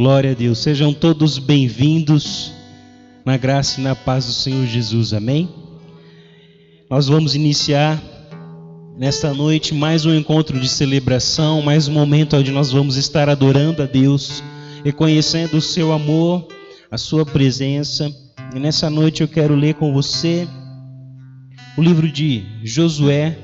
Glória a Deus. Sejam todos bem-vindos na graça e na paz do Senhor Jesus. Amém? Nós vamos iniciar nesta noite mais um encontro de celebração, mais um momento onde nós vamos estar adorando a Deus, reconhecendo o seu amor, a sua presença. E nessa noite eu quero ler com você o livro de Josué,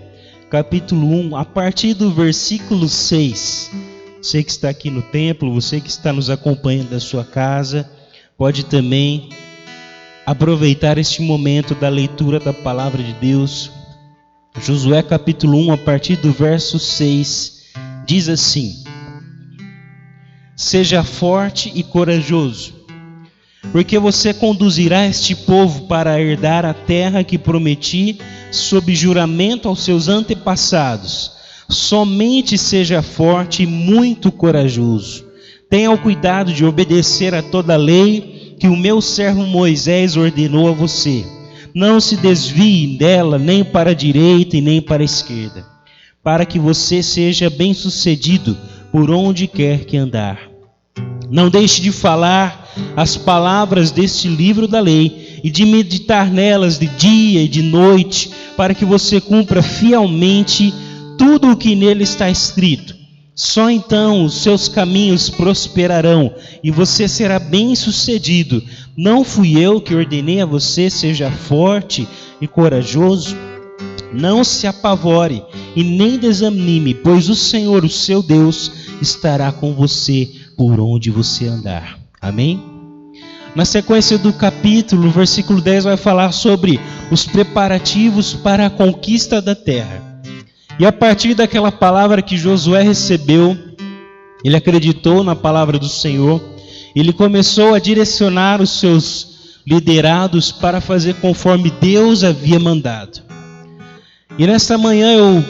capítulo 1, a partir do versículo 6. Você que está aqui no templo, você que está nos acompanhando da sua casa, pode também aproveitar este momento da leitura da palavra de Deus. Josué capítulo 1, a partir do verso 6, diz assim: Seja forte e corajoso, porque você conduzirá este povo para herdar a terra que prometi sob juramento aos seus antepassados. Somente seja forte e muito corajoso. Tenha o cuidado de obedecer a toda a lei que o meu servo Moisés ordenou a você. Não se desvie dela nem para a direita e nem para a esquerda, para que você seja bem-sucedido por onde quer que andar. Não deixe de falar as palavras deste livro da lei e de meditar nelas de dia e de noite, para que você cumpra fielmente tudo o que nele está escrito. Só então os seus caminhos prosperarão e você será bem-sucedido. Não fui eu que ordenei a você, seja forte e corajoso? Não se apavore e nem desanime, pois o Senhor, o seu Deus, estará com você por onde você andar. Amém? Na sequência do capítulo, o versículo 10 vai falar sobre os preparativos para a conquista da terra. E a partir daquela palavra que Josué recebeu, ele acreditou na palavra do Senhor, ele começou a direcionar os seus liderados para fazer conforme Deus havia mandado. E nesta manhã eu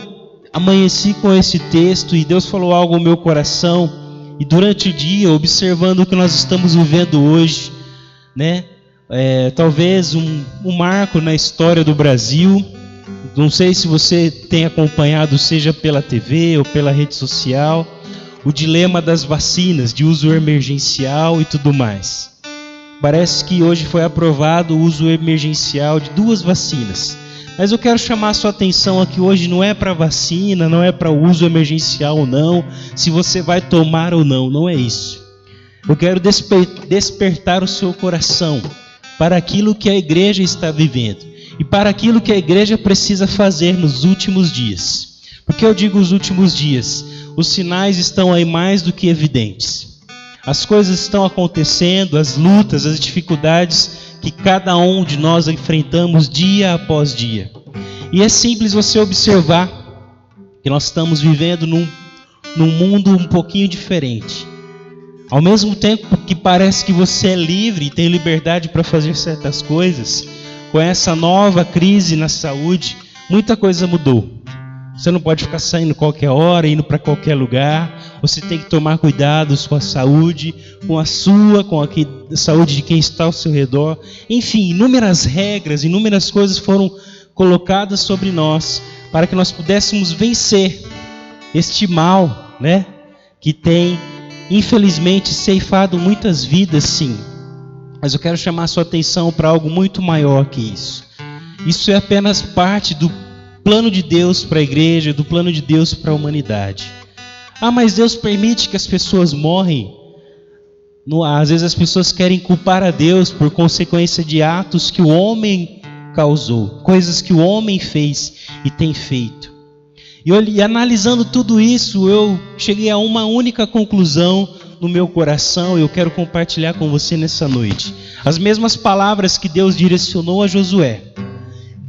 amanheci com esse texto e Deus falou algo ao meu coração. E durante o dia, observando o que nós estamos vivendo hoje, talvez um marco na história do Brasil, não sei se você tem acompanhado, seja pela TV ou pela rede social, o dilema das vacinas, de uso emergencial e tudo mais. Parece que hoje foi aprovado o uso emergencial de 2 vacinas. Mas eu quero chamar a sua atenção aqui hoje, não é para vacina, não é para uso emergencial ou não, se você vai tomar ou não, não é isso. Eu quero despertar o seu coração para aquilo que a igreja está vivendo e para aquilo que a igreja precisa fazer nos últimos dias. Por que eu digo os últimos dias? Os sinais estão aí mais do que evidentes. As coisas estão acontecendo, as lutas, as dificuldades que cada um de nós enfrentamos dia após dia. E é simples você observar que nós estamos vivendo num mundo um pouquinho diferente. Ao mesmo tempo que parece que você é livre e tem liberdade para fazer certas coisas, com essa nova crise na saúde, muita coisa mudou. Você não pode ficar saindo qualquer hora, indo para qualquer lugar. Você tem que tomar cuidado com a saúde, com a sua, com a saúde de quem está ao seu redor. Enfim, inúmeras regras, inúmeras coisas foram colocadas sobre nós para que nós pudéssemos vencer este mal, né? Que tem, infelizmente, ceifado muitas vidas, sim. Mas eu quero chamar a sua atenção para algo muito maior que isso. Isso é apenas parte do plano de Deus para a igreja, do plano de Deus para a humanidade. Mas Deus permite que as pessoas morrem. Às vezes as pessoas querem culpar a Deus por consequência de atos que o homem causou, coisas que o homem fez e tem feito. E analisando tudo isso, eu cheguei a uma única conclusão no meu coração e eu quero compartilhar com você nessa noite. As mesmas palavras que Deus direcionou a Josué.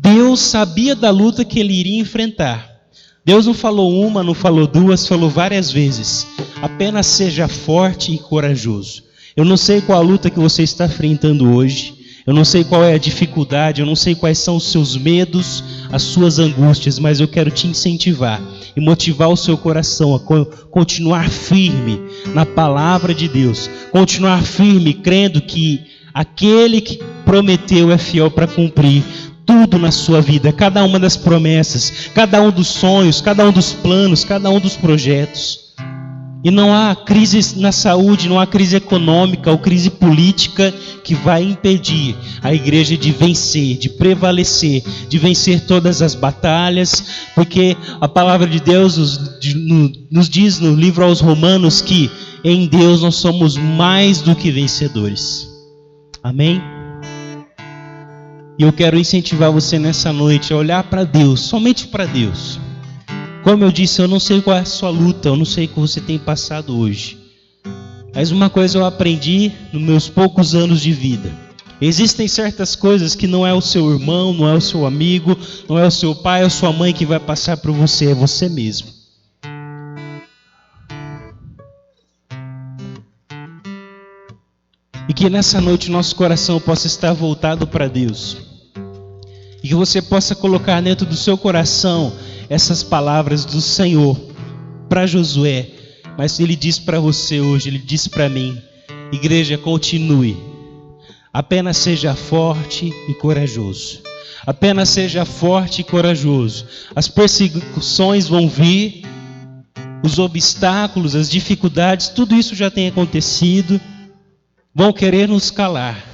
Deus sabia da luta que ele iria enfrentar. Deus não falou uma, não falou 2, falou várias vezes. Apenas seja forte e corajoso. Eu não sei qual a luta que você está enfrentando hoje. Eu não sei qual é a dificuldade, eu não sei quais são os seus medos, as suas angústias, mas eu quero te incentivar e motivar o seu coração a continuar firme na palavra de Deus. Continuar firme, crendo que aquele que prometeu é fiel para cumprir tudo na sua vida, cada uma das promessas, cada um dos sonhos, cada um dos planos, cada um dos projetos. E não há crise na saúde, não há crise econômica ou crise política que vai impedir a igreja de vencer, de prevalecer, de vencer todas as batalhas, porque a palavra de Deus nos diz no livro aos Romanos que em Deus nós somos mais do que vencedores. Amém? E eu quero incentivar você nessa noite a olhar para Deus, somente para Deus. Como eu disse, eu não sei qual é a sua luta, eu não sei o que você tem passado hoje. Mas uma coisa eu aprendi nos meus poucos anos de vida. Existem certas coisas que não é o seu irmão, não é o seu amigo, não é o seu pai ou sua mãe que vai passar por você, é você mesmo. E que nessa noite nosso coração possa estar voltado para Deus. E que você possa colocar dentro do seu coração essas palavras do Senhor para Josué. Mas Ele diz para você hoje, Ele diz para mim: igreja, continue. Apenas seja forte e corajoso. Apenas seja forte e corajoso. As perseguições vão vir, os obstáculos, as dificuldades, tudo isso já tem acontecido. Vão querer nos calar.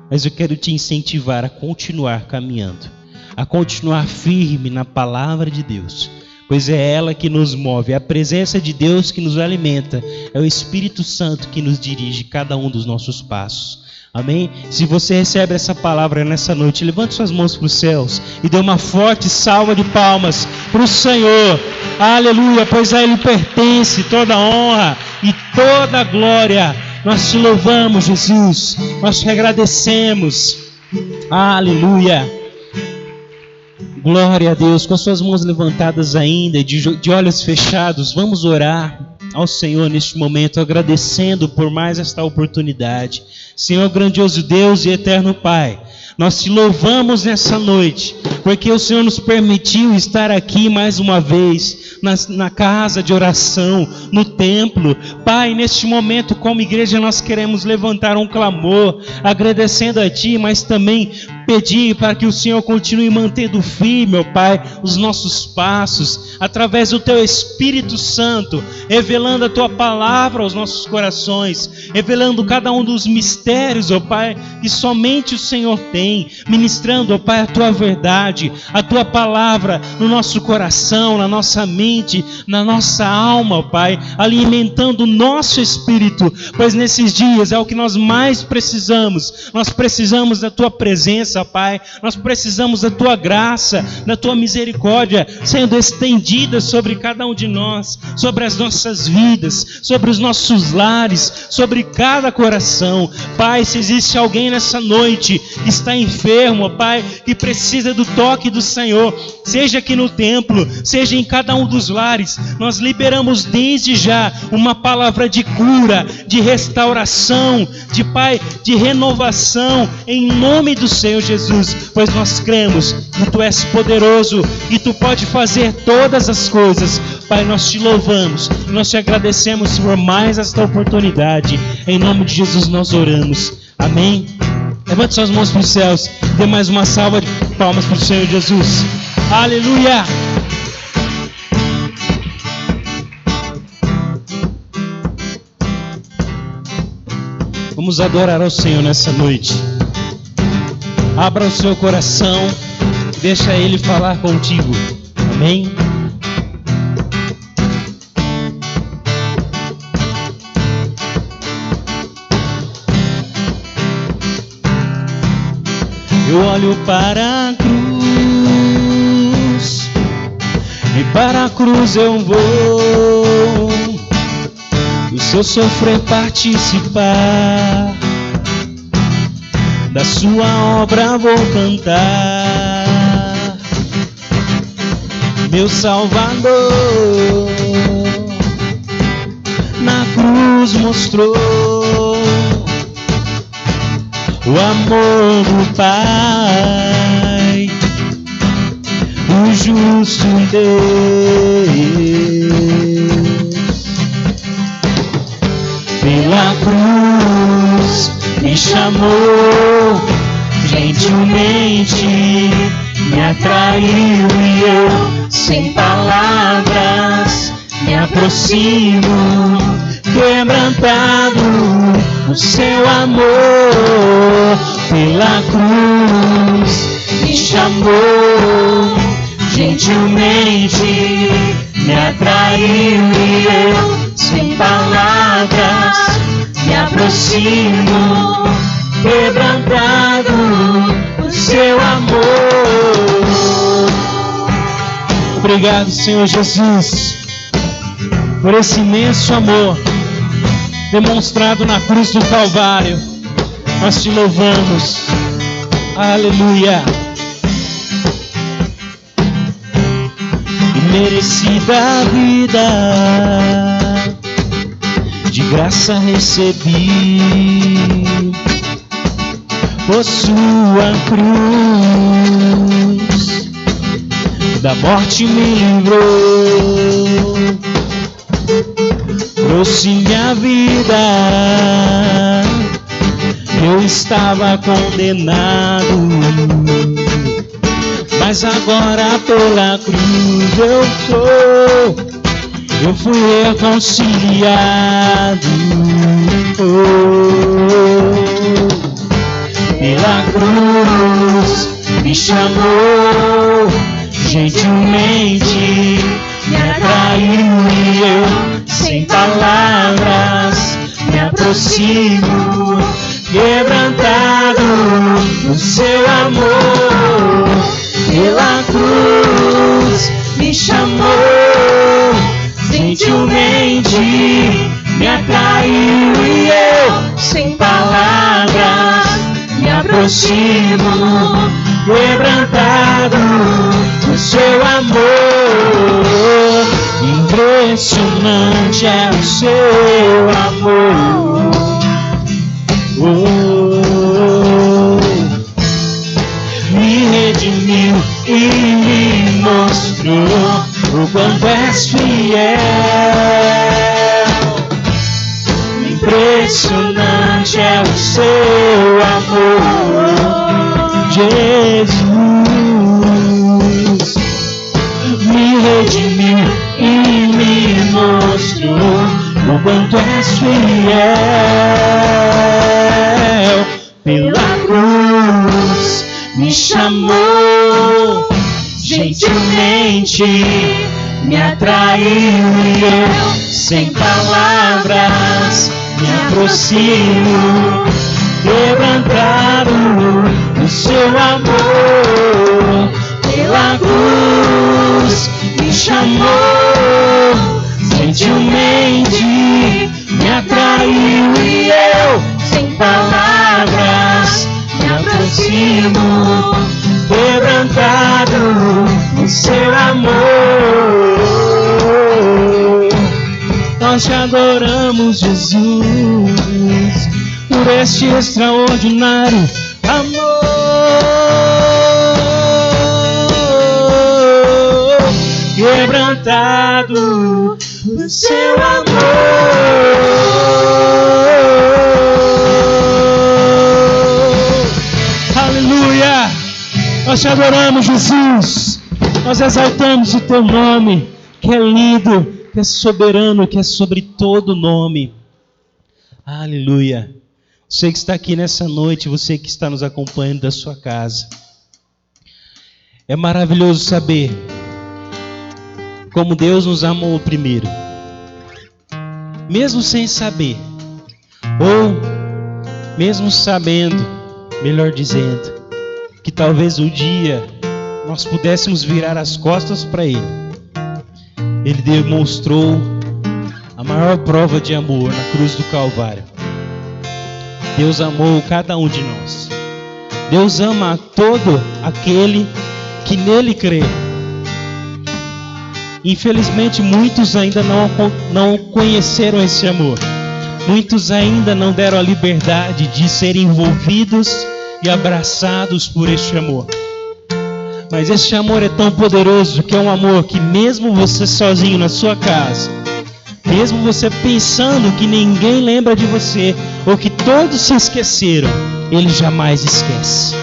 Mas eu quero te incentivar a continuar caminhando, a continuar firme na palavra de Deus, pois é ela que nos move, é a presença de Deus que nos alimenta, é o Espírito Santo que nos dirige cada um dos nossos passos. Amém? Se você recebe essa palavra nessa noite, levante suas mãos para os céus e dê uma forte salva de palmas para o Senhor. Aleluia, pois a Ele pertence toda a honra e toda a glória. Nós te louvamos, Jesus. Nós te agradecemos. Aleluia. Glória a Deus. Com as suas mãos levantadas ainda, de olhos fechados, vamos orar ao Senhor neste momento, agradecendo por mais esta oportunidade. Senhor, grandioso Deus e eterno Pai, nós te louvamos nessa noite, porque o Senhor nos permitiu estar aqui mais uma vez, na casa de oração, no templo. Pai, neste momento, como igreja, nós queremos levantar um clamor, agradecendo a Ti, mas também pedir para que o Senhor continue mantendo firme, ó Pai, os nossos passos, através do Teu Espírito Santo, revelando a Tua palavra aos nossos corações, revelando cada um dos mistérios, ó Pai, que somente o Senhor tem, ministrando, ó Pai, a Tua verdade, a Tua palavra no nosso coração, na nossa mente, na nossa alma, ó Pai, alimentando o nosso espírito, pois nesses dias é o que nós mais precisamos. Nós precisamos da Tua presença, Pai, nós precisamos da Tua graça, da Tua misericórdia sendo estendida sobre cada um de nós, sobre as nossas vidas, sobre os nossos lares, sobre cada coração. Pai, se existe alguém nessa noite que está enfermo, Pai, que precisa do toque do Senhor, seja aqui no templo, seja em cada um dos lares, nós liberamos desde já uma palavra de cura, de restauração, de Pai, de renovação, em nome do Senhor Jesus, pois nós cremos que Tu és poderoso e Tu pode fazer todas as coisas. Pai, nós Te louvamos, nós Te agradecemos por mais esta oportunidade. Em nome de Jesus nós oramos. Amém. Levante suas mãos para os céus. Dê mais uma salva de palmas para o Senhor Jesus. Aleluia. Vamos adorar ao Senhor nessa noite. Abra o seu coração, deixa Ele falar contigo. Amém? Eu olho para a cruz, e para a cruz eu vou, do seu sofrer participar, da sua obra vou cantar. Meu Salvador na cruz mostrou o amor do Pai, o justo Deus. Pela cruz me chamou, gentilmente me atraiu e eu, sem palavras, me aproximo, quebrantado no seu amor. Pela cruz me chamou, gentilmente me atraiu e eu, sem palavras, me aproximo, quebrantado no seu amor. Obrigado, Senhor Jesus, por esse imenso amor demonstrado na cruz do Calvário. Nós Te louvamos. Aleluia. Merecida a vida, de graça recebi, por sua cruz, da morte me livrou, trouxe minha vida. Eu estava condenado, mas agora pela cruz eu fui reconciliado. Pela cruz me chamou, gentilmente me atraiu e eu, sem palavras, me aproximo, quebrantado no seu amor. Pela cruz me chamou, gentilmente me atraiu e eu, sem palavras, me aproximo, quebrantado no seu amor. Impressionante é o seu amor. Me redimiu e me mostrou o quanto és fiel. Impressionante é o seu amor. Jesus me redimiu e me mostrou o quanto és fiel. Pela cruz me chamou, gentilmente me atraiu e eu, sem palavras, me aproximo, quebrantado no seu amor. Pela cruz me chamou, gentilmente me atraiu e eu, sem palavras, me aproximo, quebrantado no seu amor. Nós te adoramos, Jesus, por este extraordinário amor. Quebrantado no seu amor. Aleluia! Nós te adoramos, Jesus. Nós exaltamos o teu nome, que é lindo, que é soberano, que é sobre todo nome. Aleluia! Você que está aqui nessa noite, você que está nos acompanhando da sua casa. É maravilhoso saber como Deus nos amou primeiro, mesmo sem saber, ou mesmo sabendo, melhor dizendo, que talvez um dia nós pudéssemos virar as costas para Ele. Ele demonstrou a maior prova de amor na cruz do Calvário. Deus amou cada um de nós. Deus ama todo aquele que nele crê. Infelizmente, muitos ainda não conheceram esse amor. Muitos ainda não deram a liberdade de serem envolvidos e abraçados por este amor. Mas este amor é tão poderoso que é um amor que mesmo você sozinho na sua casa, mesmo você pensando que ninguém lembra de você, ou que todos se esqueceram, Ele jamais esquece.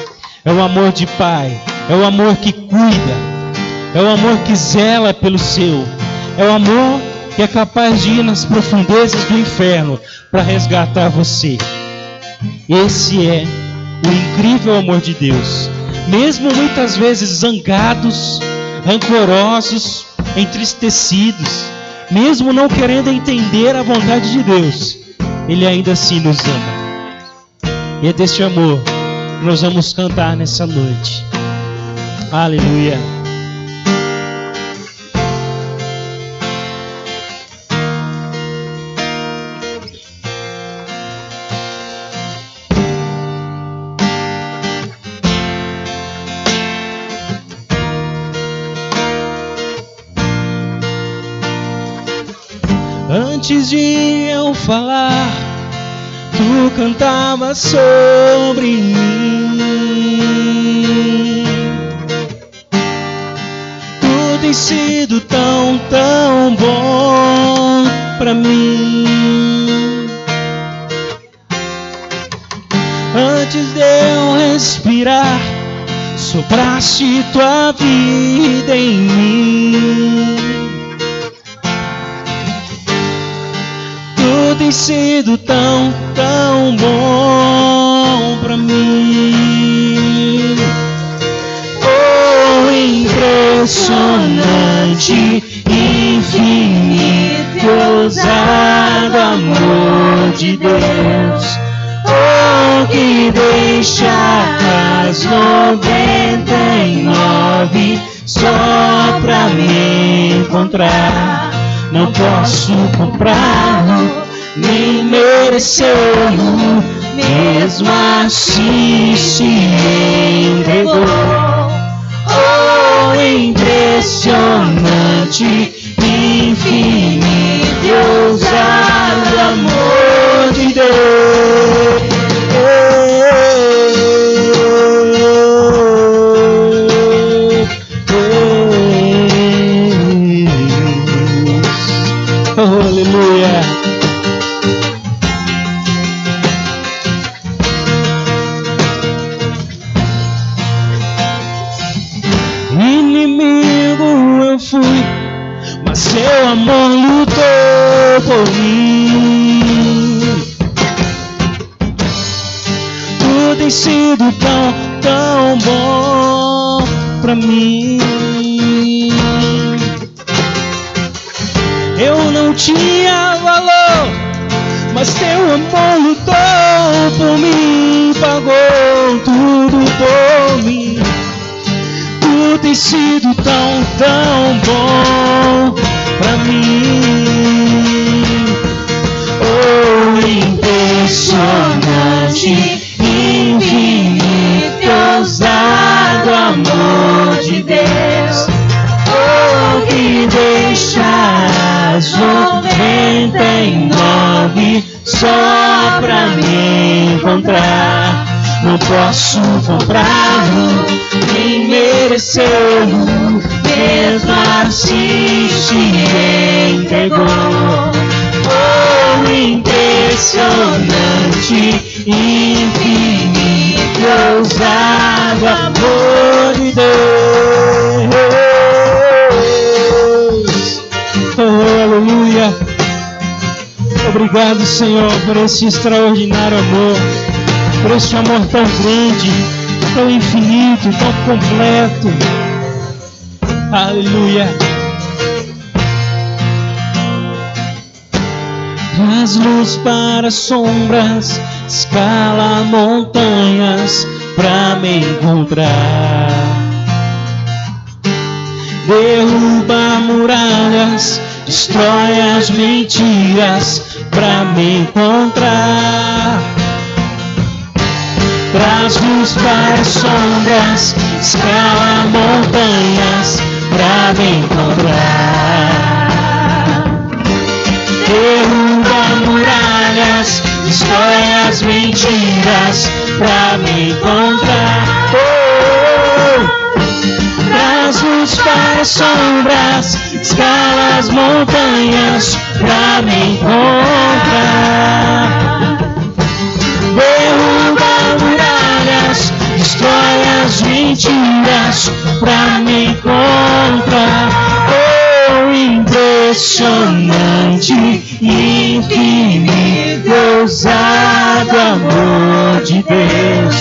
É o amor de Pai, é o amor que cuida, é o amor que zela pelo seu. É o amor que é capaz de ir nas profundezas do inferno para resgatar você. Esse é o incrível amor de Deus. Mesmo muitas vezes zangados, rancorosos, entristecidos, mesmo não querendo entender a vontade de Deus, Ele ainda assim nos ama. E é deste amor que nós vamos cantar nessa noite. Aleluia. Antes de eu falar, tu cantavas sobre mim. Tu tens sido tão, tão bom pra mim. Antes de eu respirar, sopraste tua vida em mim. Tu tens sido tão, tão bom pra mim. Oh, impressionante, infinito, ousado amor de Deus. Oh, que deixa as 99 só pra me encontrar. Não posso comprá-lo, nem merecê-lo, mesmo assim se entregou. Oh, impressionante, infinito, ousado amor de Deus. Aleluia. inimigo eu fui, mas seu amor lutou por mim. Tudo tem sido tão, tão bom pra mim. Eu não tinha valor, mas teu amor lutou por mim, pagou tudo por mim. Tudo tem sido tão, tão bom pra mim. Oh, impressionante, infinito, ousado amor de Deus. Oh, que deixa as 99 só pra me encontrar. Não posso comprá-lo, nem merecê-lo, mesmo assim se entregou. Oh, impressionante, infinito, ousado amor de Deus. Oh, aleluia. Obrigado, Senhor, por esse extraordinário amor, por esse amor tão grande, tão infinito, tão completo. Aleluia. Traz luz para sombras, escala montanhas pra me encontrar. Derruba muralhas, destrói as mentiras pra me encontrar. Traz luz para sombras, escala montanhas pra me encontrar. Derruba muralhas, destrói as mentiras pra me encontrar. Oh, traz luz para sombras, escala as montanhas pra me encontrar. Derruba muralhas, destrói as mentiras pra me encontrar. Oh, impressionante, infinito, ousado amor de Deus.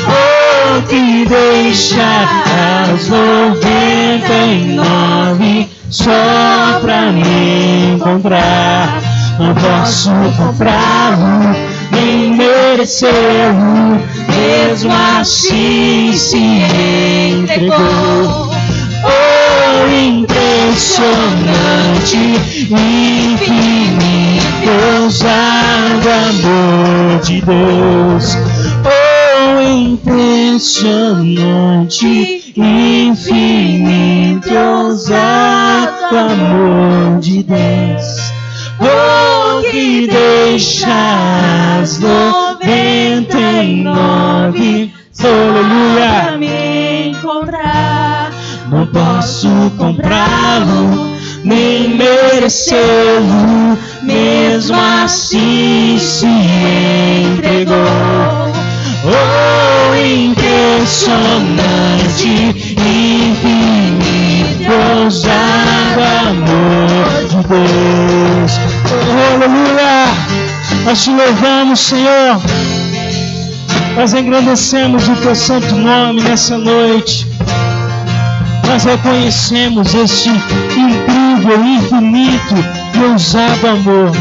Oh, que deixa as 99 só pra me encontrar. Não posso comprá-lo, nem merecê-lo, mesmo assim se entregou. Oh, impressionante, infinito, ousado amor de Deus. Oh, impressionante, infinito, ousado amor de Deus. Oh, que deixa as 99 aleluia pra me encontrar. Não posso comprá-lo, nem merecê-lo, mesmo assim se entregou. Oh, impressionante, infinito, ousado amor de Deus. Oh, aleluia! Nós te louvamos, Senhor. Nós engrandecemos o teu santo nome nessa noite. Nós reconhecemos este incrível, infinito e ousado amor.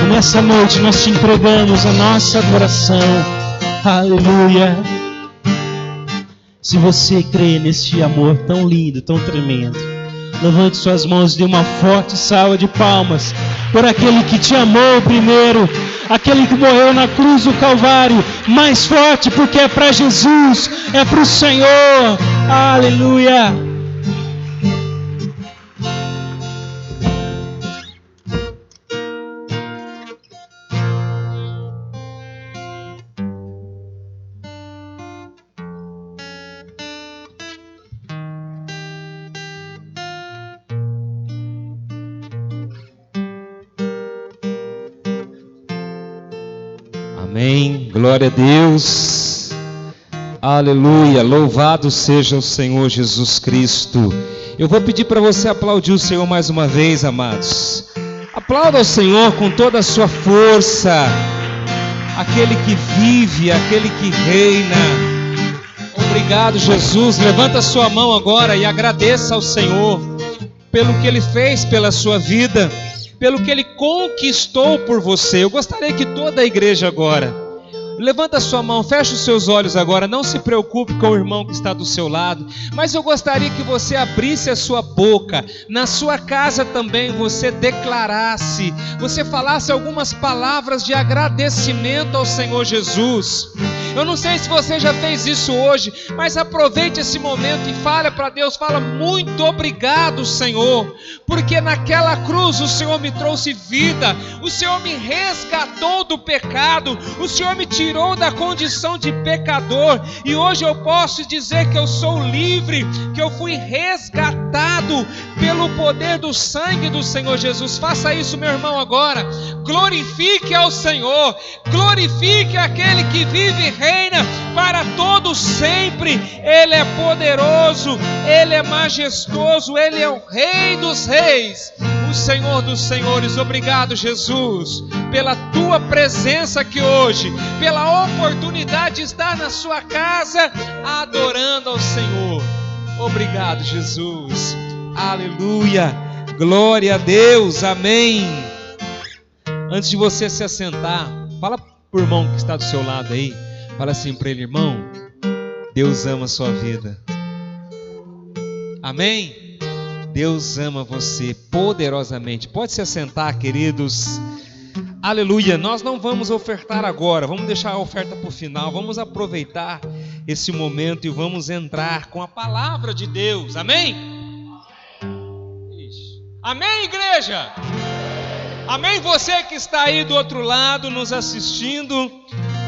E nessa noite nós te entregamos a nossa adoração. Aleluia. Se você crê neste amor tão lindo, tão tremendo, levante suas mãos e dê uma forte salva de palmas por aquele que te amou primeiro, aquele que morreu na cruz do Calvário, mais forte porque é para Jesus, é para o Senhor. Aleluia. Amém, glória a Deus. Aleluia, louvado seja o Senhor Jesus Cristo. Eu vou pedir para você aplaudir o Senhor mais uma vez, amados. Aplauda o Senhor com toda a sua força, aquele que vive, aquele que reina. Obrigado, Jesus. Levanta a sua mão agora e agradeça ao Senhor pelo que Ele fez pela sua vida, pelo que Ele conquistou por você. Eu gostaria que toda a igreja agora levanta a sua mão, fecha os seus olhos agora, não se preocupe com o irmão que está do seu lado, mas eu gostaria que você abrisse a sua boca, na sua casa também você declarasse, você falasse algumas palavras de agradecimento ao Senhor Jesus. Eu não sei se você já fez isso hoje, mas aproveite esse momento e fale para Deus, fala: muito obrigado, Senhor, porque naquela cruz o Senhor me trouxe vida, o Senhor me resgatou do pecado, o Senhor me tirou da condição de pecador, e hoje eu posso dizer que eu sou livre, que eu fui resgatado pelo poder do sangue do Senhor Jesus. Faça isso, meu irmão, agora. Glorifique ao Senhor, glorifique aquele que vive e reina para todo sempre. Ele é poderoso, Ele é majestoso, Ele é o Rei dos reis, o Senhor dos senhores. Obrigado, Jesus, pela tua presença aqui hoje, pela oportunidade de estar na sua casa adorando ao Senhor. Obrigado, Jesus. Aleluia, glória a Deus, amém. Antes de você se assentar, fala pro irmão que está do seu lado aí, fala assim para ele: irmão, Deus ama a sua vida. Amém? Deus ama você poderosamente. Pode se assentar, queridos. Aleluia. Nós não vamos ofertar agora, vamos deixar a oferta para o final. Vamos aproveitar esse momento e vamos entrar com a palavra de Deus. Amém? Amém, igreja? Amém, você que está aí do outro lado nos assistindo,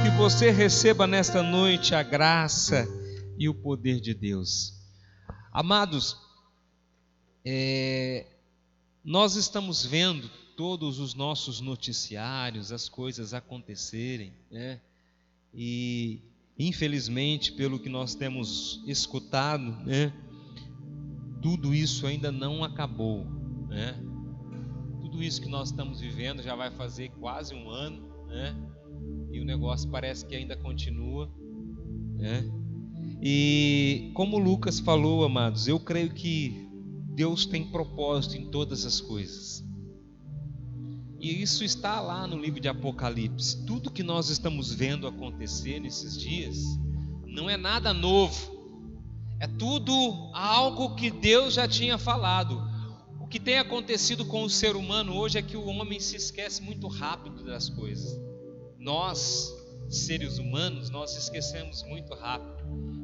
que você receba nesta noite a graça e o poder de Deus. Amados, nós estamos vendo todos os nossos noticiários, as coisas acontecerem, né? E infelizmente, pelo que nós temos escutado, né, tudo isso ainda não acabou, né? Tudo isso que nós estamos vivendo já vai fazer quase um ano, né? E o negócio parece que ainda continua, né? E como Lucas falou, amados, eu creio que Deus tem propósito em todas as coisas. E isso está lá no livro de Apocalipse. Tudo que nós estamos vendo acontecer nesses dias não é nada novo. É tudo algo que Deus já tinha falado. O que tem acontecido com o ser humano hoje é que o homem se esquece muito rápido das coisas. Nós, seres humanos, nós esquecemos muito rápido.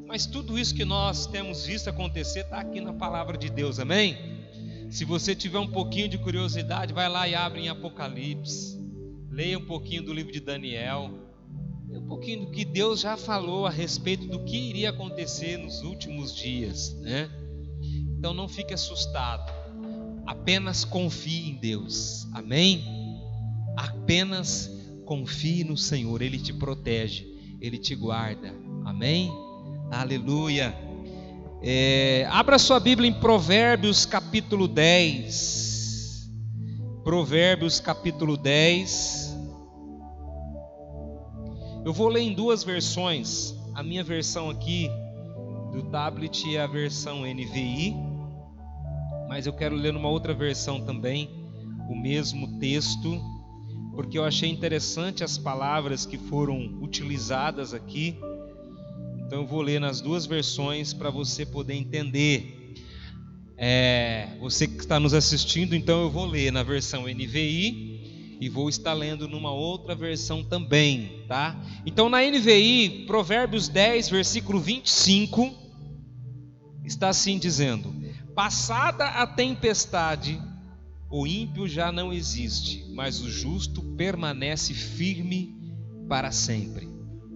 Mas tudo isso que nós temos visto acontecer está aqui na palavra de Deus, amém? Se você tiver um pouquinho de curiosidade, vai lá e abre em Apocalipse, leia um pouquinho do livro de Daniel, leia um pouquinho do que Deus já falou a respeito do que iria acontecer nos últimos dias, né? Então não fique assustado, apenas confie em Deus, amém? Apenas confie no Senhor, Ele te protege, Ele te guarda, amém? Aleluia. Abra sua Bíblia em Provérbios capítulo 10. Provérbios capítulo 10. Eu vou ler em duas versões. A minha versão aqui do tablet é a versão NVI, mas eu quero ler numa outra versão também o mesmo texto, porque eu achei interessante as palavras que foram utilizadas aqui. Então eu vou ler nas duas versões para você poder entender. Você que está nos assistindo, então eu vou ler na versão NVI e vou estar lendo numa outra versão também, tá? Então na NVI, Provérbios 10, versículo 25, está assim dizendo: passada a tempestade, o ímpio já não existe, mas o justo permanece firme para sempre.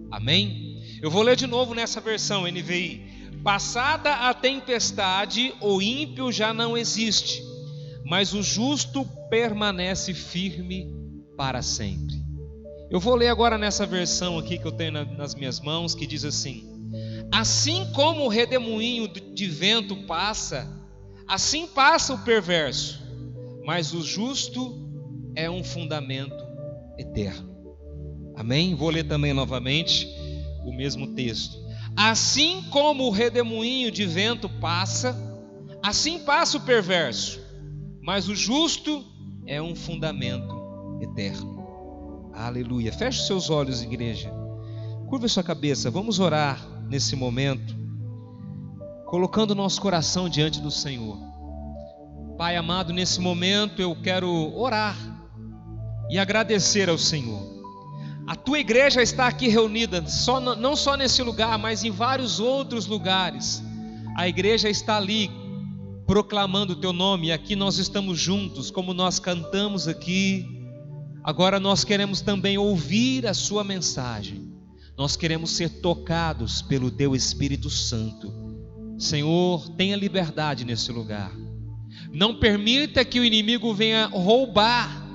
Amém? Eu vou ler de novo nessa versão NVI. Passada a tempestade, o ímpio já não existe, mas o justo permanece firme para sempre. Eu vou ler agora nessa versão aqui que eu tenho nas minhas mãos, que diz assim: Assim como o redemoinho de vento passa, assim passa o perverso, mas o justo é um fundamento eterno. Amém? Vou ler também novamente o mesmo texto. Assim como o redemoinho de vento passa, assim passa o perverso, mas o justo é um fundamento eterno. Aleluia. Feche os seus olhos, igreja. Curva sua cabeça. Vamos orar nesse momento, colocando nosso coração diante do Senhor. Pai amado, nesse momento eu quero orar e agradecer ao Senhor. A tua igreja está aqui reunida, não só nesse lugar, mas em vários outros lugares. A igreja está ali proclamando o teu nome, e aqui nós estamos juntos, como nós cantamos aqui. Agora nós queremos também ouvir a sua mensagem. Nós queremos ser tocados pelo teu Espírito Santo. Senhor, tenha liberdade nesse lugar. Não permita que o inimigo venha roubar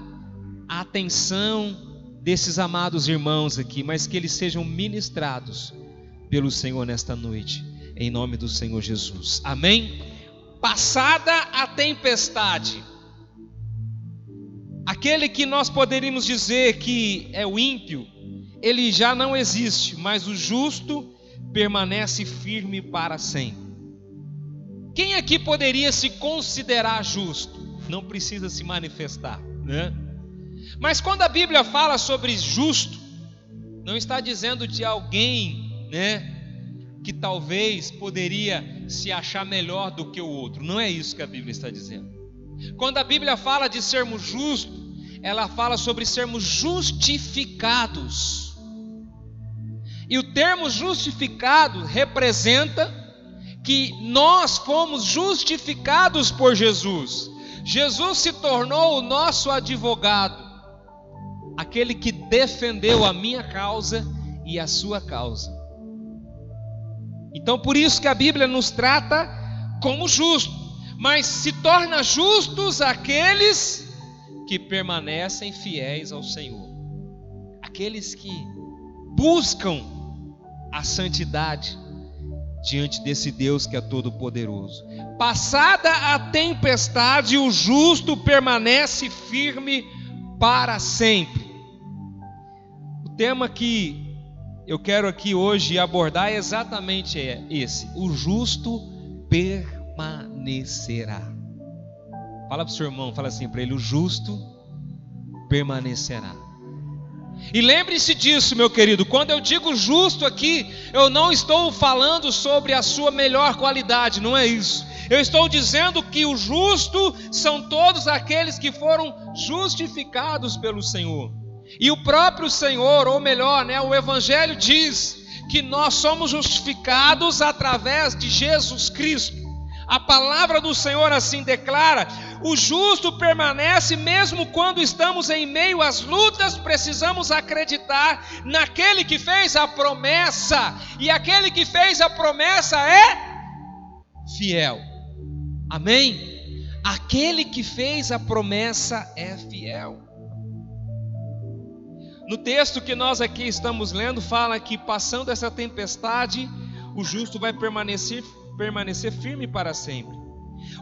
a atenção desses amados irmãos aqui, mas que eles sejam ministrados pelo Senhor nesta noite, em nome do Senhor Jesus. Amém? Passada a tempestade, aquele que nós poderíamos dizer que é o ímpio, ele já não existe, mas o justo permanece firme para sempre. Quem aqui poderia se considerar justo? Não precisa se manifestar, né? Mas quando a Bíblia fala sobre justo, não está dizendo de alguém, né, que talvez poderia se achar melhor do que o outro. Não é isso que a Bíblia está dizendo. Quando a Bíblia fala de sermos justos, ela fala sobre sermos justificados. E o termo justificado representa que nós fomos justificados por Jesus. Jesus se tornou o nosso advogado, aquele que defendeu a minha causa e a sua causa. Então por isso que a Bíblia nos trata como justos, mas se torna justos aqueles que permanecem fiéis ao Senhor, aqueles que buscam a santidade diante desse Deus que é todo-poderoso. Passada a tempestade, o justo permanece firme para sempre. O tema que eu quero aqui hoje abordar é exatamente esse: o justo permanecerá. Fala para o seu irmão, fala assim para ele: o justo permanecerá. E lembre-se disso, meu querido, quando eu digo justo aqui, eu não estou falando sobre a sua melhor qualidade, não é isso. Eu estou dizendo que o justo são todos aqueles que foram justificados pelo Senhor. E o próprio Senhor, ou melhor, o Evangelho diz que nós somos justificados através de Jesus Cristo. A palavra do Senhor assim declara: o justo permanece mesmo quando estamos em meio às lutas. Precisamos acreditar naquele que fez a promessa, e aquele que fez a promessa é fiel. Amém? Aquele que fez a promessa é fiel. No texto que nós aqui estamos lendo, fala que passando essa tempestade, o justo vai permanecer firme para sempre.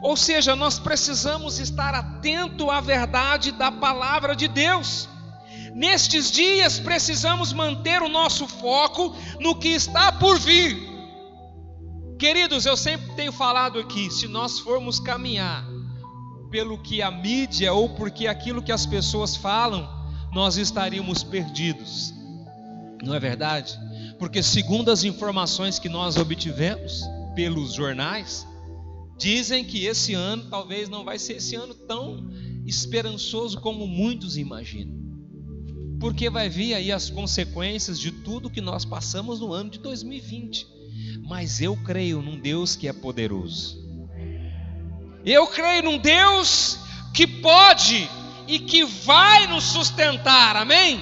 Ou seja, nós precisamos estar atento à verdade da palavra de Deus. Nestes dias precisamos manter o nosso foco no que está por vir. Queridos, eu sempre tenho falado aqui, se nós formos caminhar pelo que a mídia ou porque aquilo que as pessoas falam, nós estaríamos perdidos. Não é verdade? Porque segundo as informações que nós obtivemos pelos jornais, dizem que esse ano talvez não vai ser esse ano tão esperançoso como muitos imaginam, porque vai vir aí as consequências de tudo que nós passamos no ano de 2020. Mas eu creio num Deus que é poderoso. Eu creio num Deus que pode e que vai nos sustentar. Amém?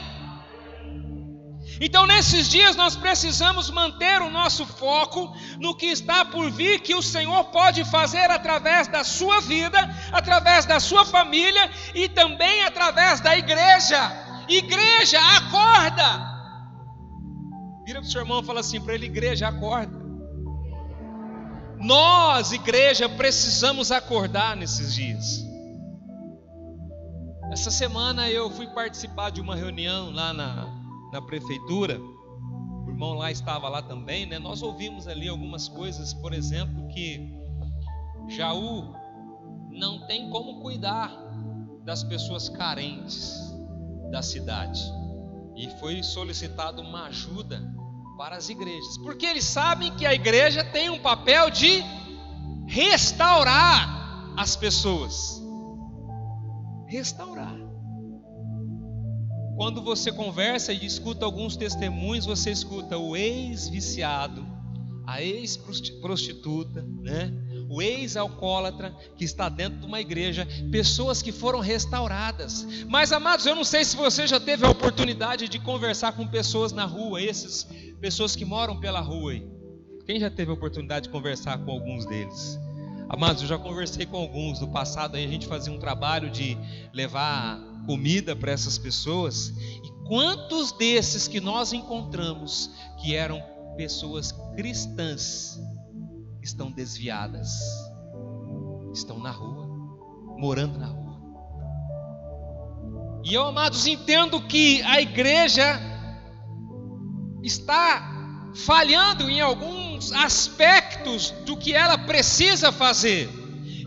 Então nesses dias nós precisamos manter o nosso foco no que está por vir, que o Senhor pode fazer através da sua vida, através da sua família e também através da igreja. Igreja, acorda! Vira para o seu irmão e fala assim para ele: igreja, acorda. Nós, igreja, precisamos acordar nesses dias. Essa semana eu fui participar de uma reunião lá na prefeitura. O irmão lá estava lá também, né? Nós ouvimos ali algumas coisas, por exemplo, que Jaú não tem como cuidar das pessoas carentes da cidade. E foi solicitado uma ajuda para as igrejas, porque eles sabem que a igreja tem um papel de restaurar as pessoas. Restaurar. Quando você conversa e escuta alguns testemunhos, você escuta o ex-viciado, a ex-prostituta, né? O ex-alcoólatra que está dentro de uma igreja, pessoas que foram restauradas. Mas, amados, eu não sei se você já teve a oportunidade de conversar com pessoas na rua, essas pessoas que moram pela rua aí. Quem já teve a oportunidade de conversar com alguns deles? Amados, eu já conversei com alguns. No passado aí a gente fazia um trabalho de levar comida para essas pessoas. E quantos desses que nós encontramos que eram pessoas cristãs estão desviadas, estão na rua, morando na rua. E eu, amados, entendo que a igreja está falhando em alguns aspectos do que ela precisa fazer.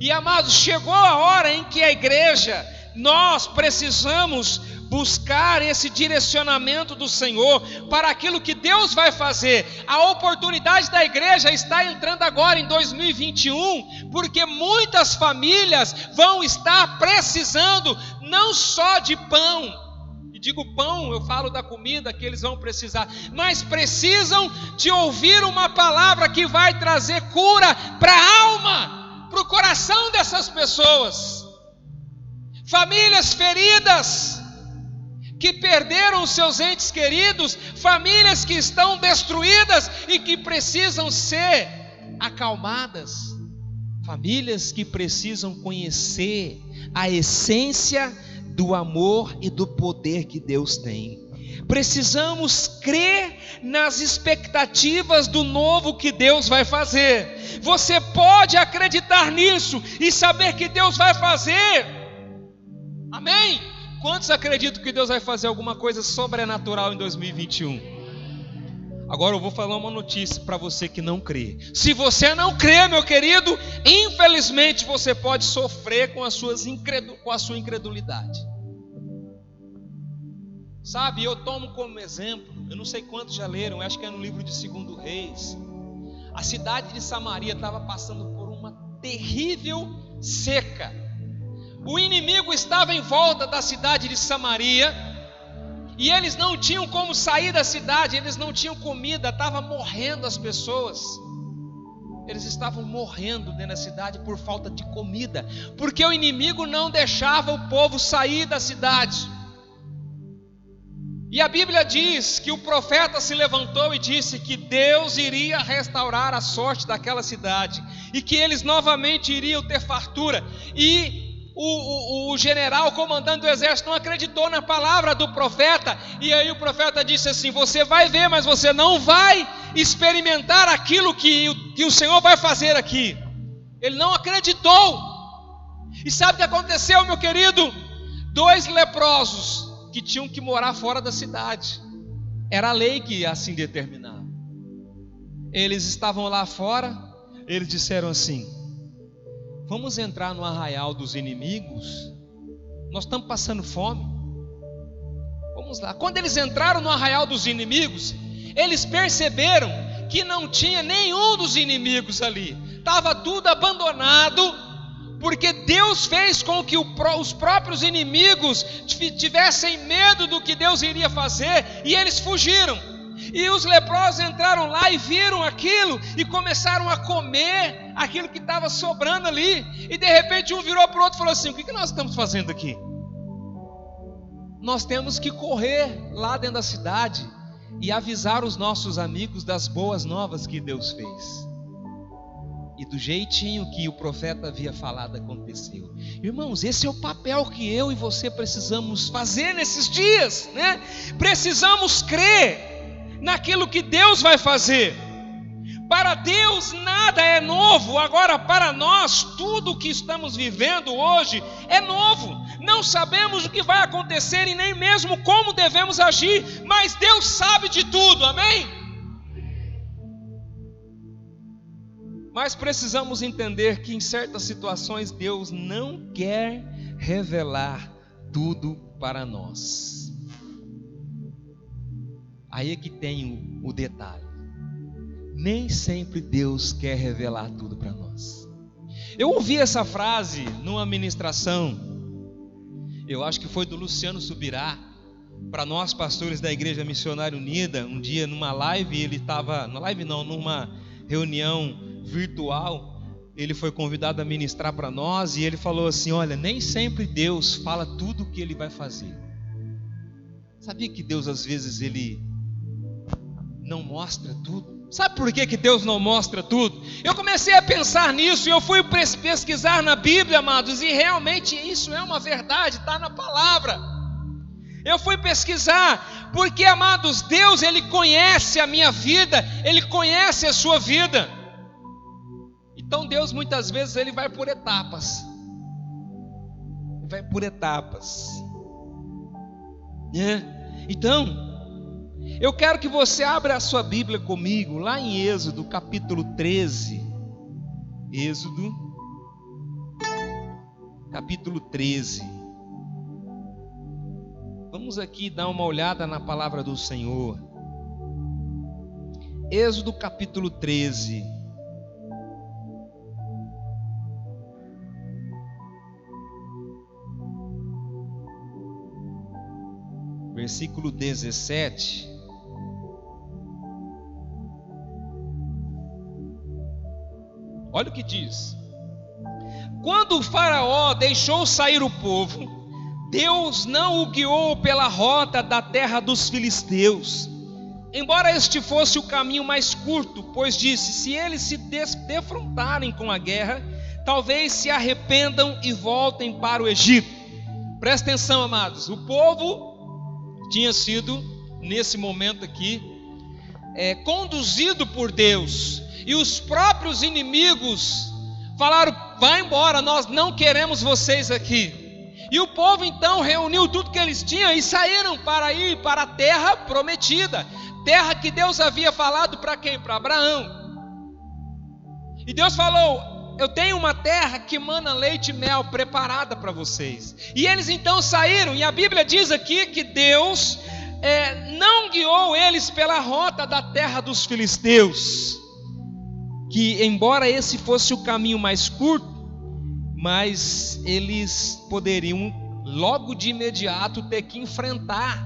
E, amados, chegou a hora em que a igreja, nós precisamos buscar esse direcionamento do Senhor para aquilo que Deus vai fazer. A oportunidade da igreja está entrando agora em 2021, porque muitas famílias vão estar precisando não só de pão, e digo pão, eu falo da comida que eles vão precisar, mas precisam de ouvir uma palavra que vai trazer cura para a alma, para o coração dessas pessoas. Famílias feridas, que perderam os seus entes queridos, famílias que estão destruídas e que precisam ser acalmadas, famílias que precisam conhecer a essência do amor e do poder que Deus tem. Precisamos crer nas expectativas do novo que Deus vai fazer. Você pode acreditar nisso e saber que Deus vai fazer. Amém? Quantos acreditam que Deus vai fazer alguma coisa sobrenatural em 2021? Agora eu vou falar uma notícia para você que não crê. Se você não crê, meu querido, infelizmente você pode sofrer com a sua incredulidade. Sabe, eu tomo como exemplo, eu não sei quantos já leram, acho que é no livro de 2 Reis. A cidade de Samaria estava passando por uma terrível seca. O inimigo estava em volta da cidade de Samaria, e eles não tinham como sair da cidade, eles não tinham comida, estavam morrendo as pessoas. Eles estavam morrendo dentro da cidade por falta de comida, porque o inimigo não deixava o povo sair da cidade. E a Bíblia diz que o profeta se levantou e disse que Deus iria restaurar a sorte daquela cidade, e que eles novamente iriam ter fartura. E o general, o comandante do exército, não acreditou na palavra do profeta. E aí o profeta disse assim: você vai ver, mas você não vai experimentar aquilo que o Senhor vai fazer aqui. Ele não acreditou. E sabe o que aconteceu, meu querido? 2 leprosos que tinham que morar fora da cidade. Era a lei que assim determinava. Eles estavam lá fora. Eles disseram assim: vamos entrar no arraial dos inimigos, nós estamos passando fome, vamos lá. Quando eles entraram no arraial dos inimigos, eles perceberam que não tinha nenhum dos inimigos ali, estava tudo abandonado, porque Deus fez com que os próprios inimigos tivessem medo do que Deus iria fazer, e eles fugiram. E os leprosos entraram lá e viram aquilo e começaram a comer aquilo que estava sobrando ali. E de repente um virou para o outro e falou assim: o que nós estamos fazendo aqui? Nós temos que correr lá dentro da cidade e avisar os nossos amigos das boas novas que Deus fez. E do jeitinho que o profeta havia falado aconteceu. Irmãos, esse é o papel que eu e você precisamos fazer nesses dias, né? Precisamos crer naquilo que Deus vai fazer. Para Deus nada é novo. Agora, para nós, tudo o que estamos vivendo hoje é novo. Não sabemos o que vai acontecer e nem mesmo como devemos agir, mas Deus sabe de tudo, amém? Mas precisamos entender que em certas situações Deus não quer revelar tudo para nós. Aí é que tem o detalhe. Nem sempre Deus quer revelar tudo para nós. Eu ouvi essa frase numa ministração, eu acho que foi do Luciano Subirá, para nós pastores da Igreja Missionária Unida. Um dia numa live, ele estava, numa reunião virtual, ele foi convidado a ministrar para nós, e ele falou assim: olha, nem sempre Deus fala tudo o que Ele vai fazer. Sabia que Deus às vezes Ele não mostra tudo? Sabe por que Deus não mostra tudo? Eu comecei a pensar nisso e eu fui pesquisar na Bíblia, amados, e realmente isso é uma verdade, está na palavra. Eu fui pesquisar, porque, amados, Deus, Ele conhece a minha vida, Ele conhece a sua vida. Então Deus muitas vezes Ele vai por etapas. Ele vai por etapas. Então, eu quero que você abra a sua Bíblia comigo, lá em Êxodo, capítulo 13. Êxodo, capítulo 13. Vamos aqui dar uma olhada na palavra do Senhor. Êxodo, capítulo 13. Versículo 17. Olha o que diz: quando o faraó deixou sair o povo, Deus não o guiou pela rota da terra dos filisteus, embora este fosse o caminho mais curto, pois disse: se eles se defrontarem com a guerra, talvez se arrependam e voltem para o Egito. Presta atenção, amados, o povo tinha sido, nesse momento aqui, conduzido por Deus, e os próprios inimigos falaram: vai embora, nós não queremos vocês aqui. E o povo então reuniu tudo que eles tinham e saíram para ir para a terra prometida, terra que Deus havia falado para quem? Para Abraão. E Deus falou: eu tenho uma terra que mana leite e mel preparada para vocês. E eles então saíram, e a Bíblia diz aqui que Deus não guiou eles pela rota da terra dos filisteus, que embora esse fosse o caminho mais curto, mas eles poderiam logo de imediato ter que enfrentar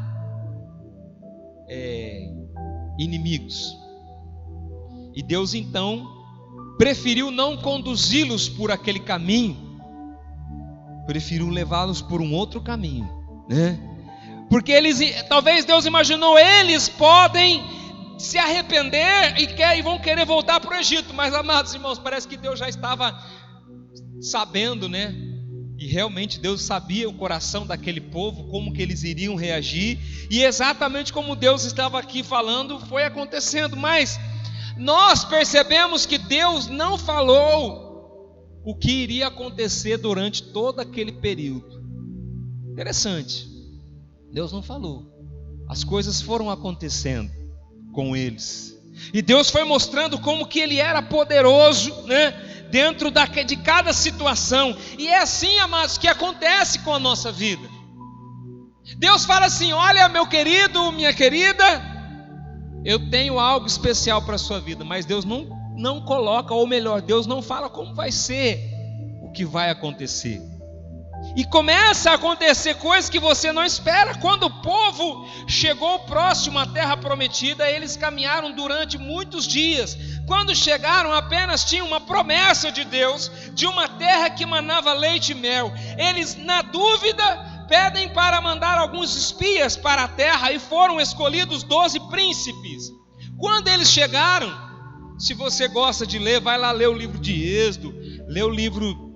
inimigos. E Deus então preferiu não conduzi-los por aquele caminho, preferiu levá-los por um outro caminho, né? Porque talvez Deus imaginou, eles podem se arrepender e vão querer voltar para o Egito. Mas, amados irmãos, parece que Deus já estava sabendo, né? E realmente Deus sabia o coração daquele povo, como que eles iriam reagir, e exatamente como Deus estava aqui falando, foi acontecendo. Mas nós percebemos que Deus não falou o que iria acontecer durante todo aquele período. Interessante, Deus não falou. As coisas foram acontecendo com eles, e Deus foi mostrando como que Ele era poderoso, né? Dentro de cada situação. E é assim, amados, que acontece com a nossa vida. Deus fala assim: olha, meu querido, minha querida, eu tenho algo especial para a sua vida. Mas Deus não coloca, ou melhor, Deus não fala como vai ser, o que vai acontecer. E começa a acontecer coisas que você não espera. Quando o povo chegou próximo à terra prometida, eles caminharam durante muitos dias. Quando chegaram, apenas tinham uma promessa de Deus, de uma terra que manava leite e mel. Eles, na dúvida, pedem para mandar alguns espias para a terra, e foram escolhidos 12 príncipes. Quando eles chegaram, se você gosta de ler, vai lá ler o livro de Êxodo, ler o livro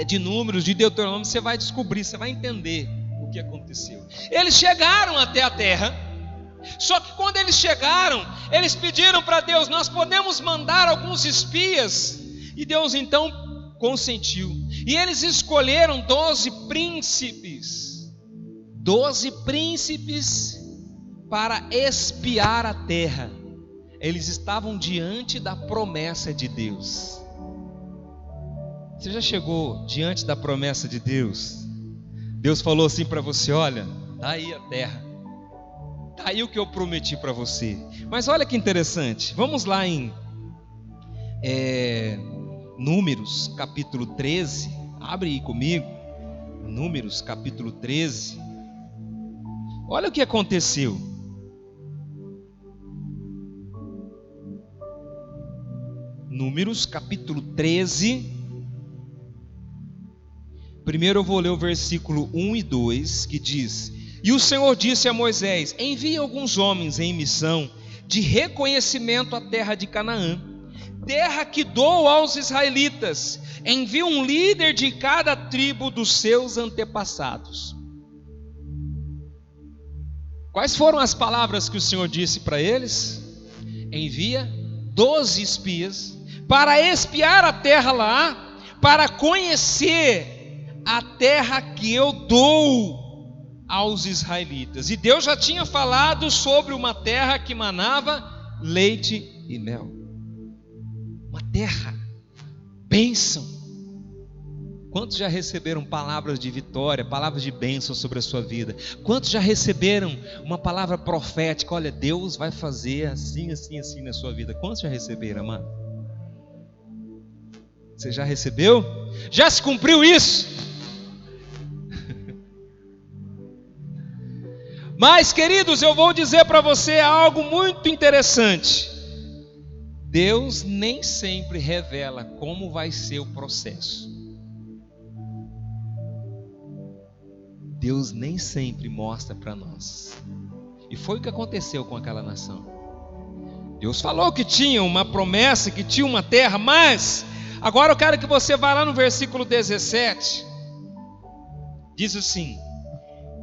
de Números, de Deuteronômio, você vai descobrir, você vai entender o que aconteceu. Eles chegaram até a terra, Só que quando eles chegaram, eles pediram para Deus: nós podemos mandar alguns espias? E Deus então consentiu. E eles escolheram 12 príncipes para espiar a terra. Eles estavam diante da promessa de Deus. Você já chegou diante da promessa de Deus? Deus falou assim para você: olha, está aí a terra, está aí o que eu prometi para você. Mas olha que interessante, vamos lá em Números capítulo 13, abre aí comigo, Números capítulo 13, olha o que aconteceu. Números capítulo 13, primeiro eu vou ler o versículo 1 e 2, que diz: E o Senhor disse a Moisés: envie alguns homens em missão de reconhecimento à terra de Canaã, terra que dou aos israelitas. Envie um líder de cada tribo dos seus antepassados. Quais foram as palavras que o Senhor disse para eles? Envia 12 espias para espiar a terra lá, para conhecer a terra que eu dou aos israelitas. E Deus já tinha falado sobre uma terra que manava leite e mel. Uma terra, bênção. Quantos já receberam palavras de vitória, palavras de bênção sobre a sua vida? Quantos já receberam uma palavra profética? Olha, Deus vai fazer assim, assim, assim na sua vida. Quantos já receberam, amado? Você já recebeu? Já se cumpriu isso? Mas, queridos, eu vou dizer para você algo muito interessante. Deus nem sempre revela como vai ser o processo. Deus nem sempre mostra para nós. E foi o que aconteceu com aquela nação. Deus falou que tinha uma promessa, que tinha uma terra, mas agora eu quero que você vá lá no versículo 17. Diz assim: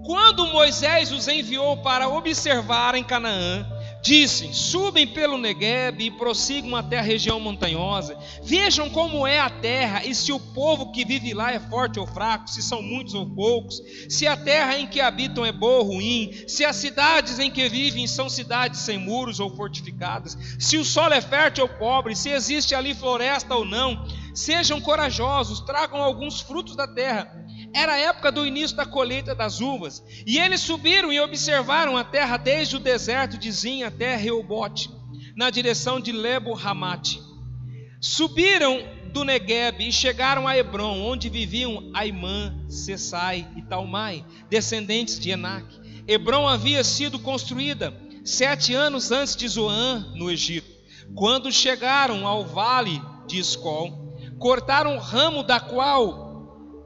quando Moisés os enviou para observar em Canaã, disse: subem pelo Neguebe e prossigam até a região montanhosa. Vejam como é a terra e se o povo que vive lá é forte ou fraco, se são muitos ou poucos, se a terra em que habitam é boa ou ruim, se as cidades em que vivem são cidades sem muros ou fortificadas, se o solo é fértil ou pobre, se existe ali floresta ou não. Sejam corajosos, tragam alguns frutos da terra. Era a época do início da colheita das uvas, e eles subiram e observaram a terra desde o deserto de Zin até Reobote, na direção de Lebo-Hamate. Subiram do Neguebe e chegaram a Hebron, onde viviam Aimã, Sesai e Talmai, descendentes de Enaque. Hebron havia sido construída 7 anos antes de Zoan, no Egito. Quando chegaram ao vale de Escol, cortaram o ramo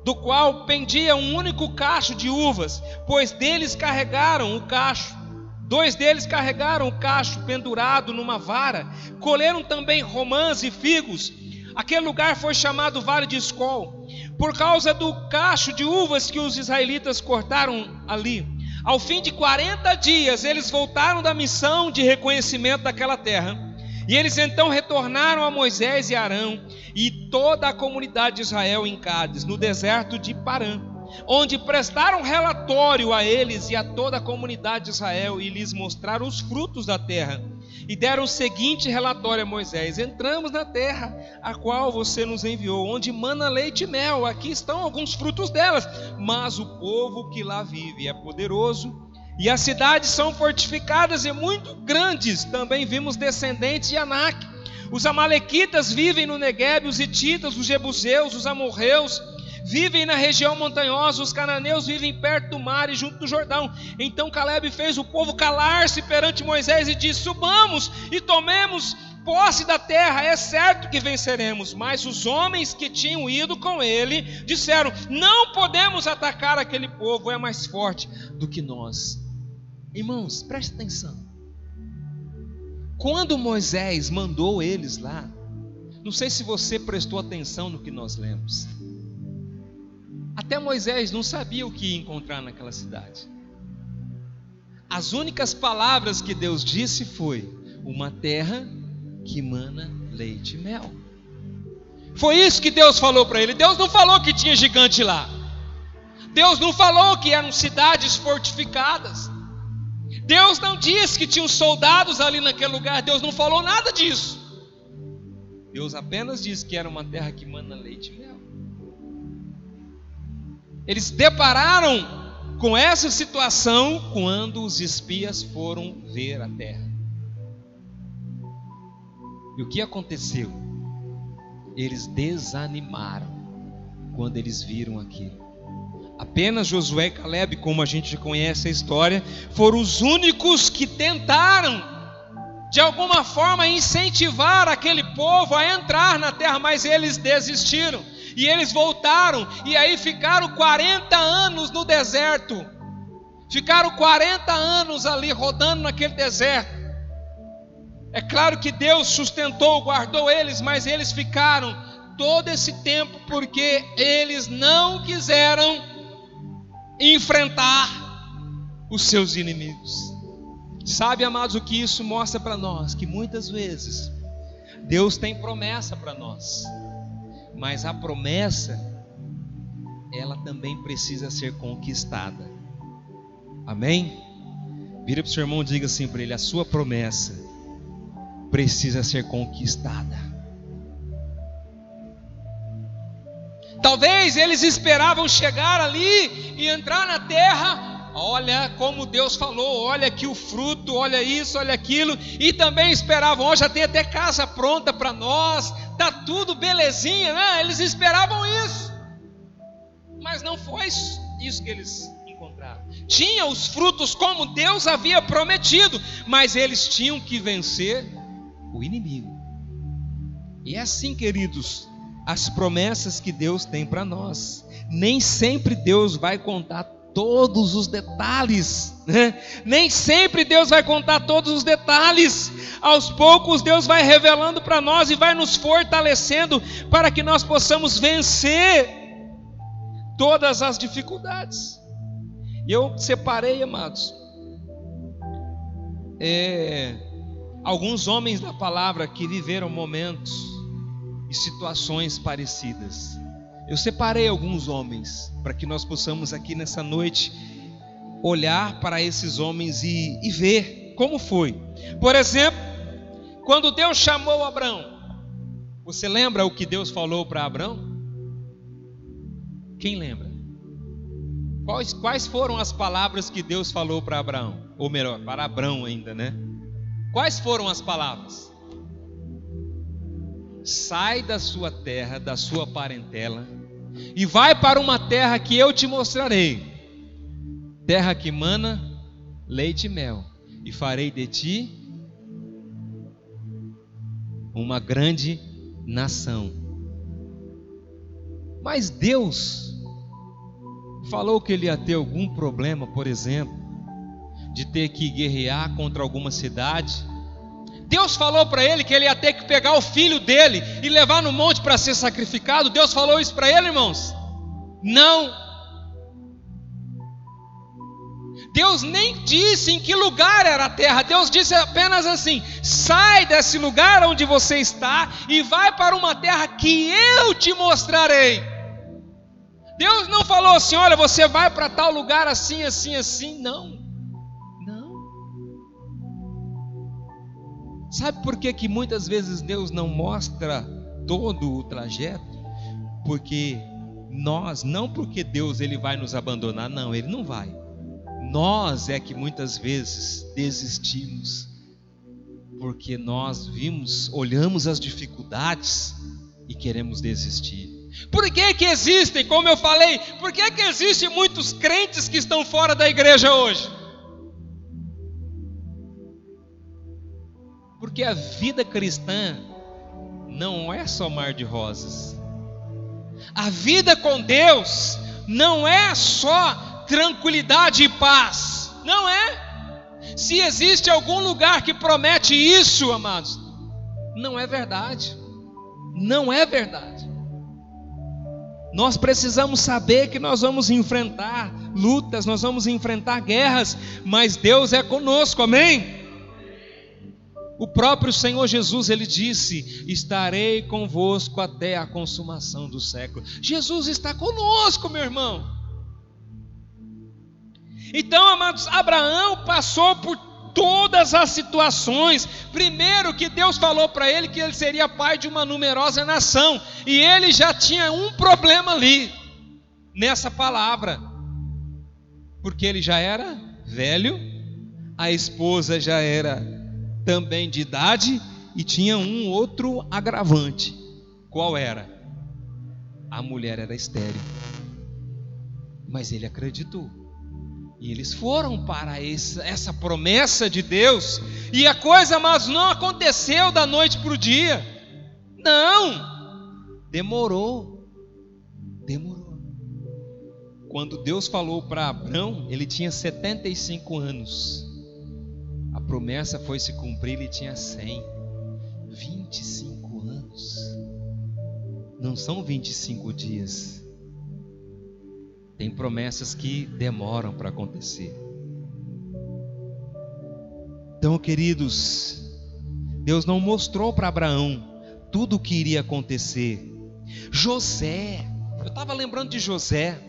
do qual pendia um único cacho de uvas, pois deles carregaram o cacho. 2 deles carregaram o cacho pendurado numa vara. Colheram também romãs e figos. Aquele lugar foi chamado Vale de Escol, por causa do cacho de uvas que os israelitas cortaram ali. Ao fim de 40 dias, eles voltaram da missão de reconhecimento daquela terra. E eles então retornaram a Moisés e Arão e toda a comunidade de Israel em Cádiz, no deserto de Parã, onde prestaram relatório a eles e a toda a comunidade de Israel e lhes mostraram os frutos da terra. E deram o seguinte relatório a Moisés: entramos na terra a qual você nos enviou, onde mana leite e mel. Aqui estão alguns frutos delas, mas o povo que lá vive é poderoso, e as cidades são fortificadas e muito grandes. Também vimos descendentes de Anak. Os amalequitas vivem no Neguebe, os hititas, os jebuseus, os amorreus vivem na região montanhosa, os cananeus vivem perto do mar e junto do Jordão. Então Caleb fez o povo calar-se perante Moisés e disse: subamos e tomemos posse da terra, é certo que venceremos. Mas os homens que tinham ido com ele disseram: não podemos atacar aquele povo, é mais forte do que nós. Irmãos, preste atenção. Quando Moisés mandou eles lá, não sei se você prestou atenção no que nós lemos, até Moisés não sabia o que ia encontrar naquela cidade. As únicas palavras que Deus disse foi: uma terra que mana leite e mel. Foi isso que Deus falou para ele. Deus não falou que tinha gigante lá. Deus não falou que eram cidades fortificadas. Deus não disse que tinham soldados ali naquele lugar. Deus não falou nada disso. Deus apenas disse que era uma terra que mana leite e mel. Eles se depararam com essa situação quando os espias foram ver a terra. E o que aconteceu? Eles desanimaram quando eles viram aquilo. Apenas Josué e Caleb, como a gente conhece a história, foram os únicos que tentaram, de alguma forma, incentivar aquele povo a entrar na terra, mas eles desistiram. E eles voltaram, e aí ficaram 40 anos no deserto. Ficaram 40 anos ali rodando naquele deserto. É claro que Deus sustentou, guardou eles, mas eles ficaram todo esse tempo porque eles não quiseram enfrentar os seus inimigos. Sabe, amados, o que isso mostra para nós? Que muitas vezes Deus tem promessa para nós, mas a promessa, ela também precisa ser conquistada. Amém? Vira para o seu irmão e diga assim para ele: a sua promessa precisa ser conquistada. Talvez eles esperavam chegar ali e entrar na terra. Olha como Deus falou, olha aqui o fruto, olha isso, olha aquilo. E também esperavam: ó, já tem até casa pronta para nós, tá tudo belezinha, né? Eles esperavam isso, mas não foi isso que eles encontraram. Tinha os frutos como Deus havia prometido, mas eles tinham que vencer o inimigo. E é assim, queridos, as promessas que Deus tem para nós. Nem sempre Deus vai contar todos os detalhes, né? Nem sempre Deus vai contar todos os detalhes. Aos poucos Deus vai revelando para nós e vai nos fortalecendo para que nós possamos vencer todas as dificuldades. E eu separei, amados, alguns homens da palavra que viveram momentos e situações parecidas. Eu separei alguns homens para que nós possamos aqui nessa noite olhar para esses homens e ver como foi. Por exemplo, quando Deus chamou Abrão, você lembra o que Deus falou para Abrão? Quem lembra? Quais foram as palavras que Deus falou para Abraão? Ou melhor, para Abrão ainda, né? Quais foram as palavras? Sai da sua terra, da sua parentela, e vai para uma terra que eu te mostrarei, terra que mana leite e mel, e farei de ti uma grande nação. Mas Deus falou que ele ia ter algum problema, por exemplo, de ter que guerrear contra alguma cidade. Deus falou para ele que ele ia ter que pegar o filho dele e levar no monte para ser sacrificado. Deus falou isso para ele, irmãos? Não. Deus nem disse em que lugar era a terra. Deus disse apenas assim: sai desse lugar onde você está e vai para uma terra que eu te mostrarei. Deus não falou assim: olha, você vai para tal lugar assim, assim, assim. Não. Sabe por que muitas vezes Deus não mostra todo o trajeto? Porque nós, não porque Deus ele vai nos abandonar, não, ele não vai. Nós é que muitas vezes desistimos, porque nós olhamos as dificuldades e queremos desistir. Por que existem, como eu falei, por que existem muitos crentes que estão fora da igreja hoje? Porque a vida cristã não é só mar de rosas. A vida com Deus não é só tranquilidade e paz. Não é. Se existe algum lugar que promete isso, amados, não é verdade. Não é verdade. Nós precisamos saber que nós vamos enfrentar lutas, nós vamos enfrentar guerras, mas Deus é conosco, amém? O próprio Senhor Jesus, ele disse: estarei convosco até a consumação do século. Jesus está conosco, meu irmão. Então, amados, Abraão passou por todas as situações. Primeiro que Deus falou para ele que ele seria pai de uma numerosa nação, e ele já tinha um problema ali, nessa palavra, porque ele já era velho, a esposa já era também de idade, e tinha um outro agravante. Qual era? A mulher era estéril. Mas ele acreditou. E eles foram para essa promessa de Deus. E a coisa, mas não aconteceu da noite para o dia. Não. Demorou. Quando Deus falou para Abrão, ele tinha 75 anos. A promessa foi se cumprir, ele tinha 100. 25 anos. Não são 25 dias. Tem promessas que demoram para acontecer. Então, queridos, Deus não mostrou para Abraão tudo o que iria acontecer. José, eu estava lembrando de José.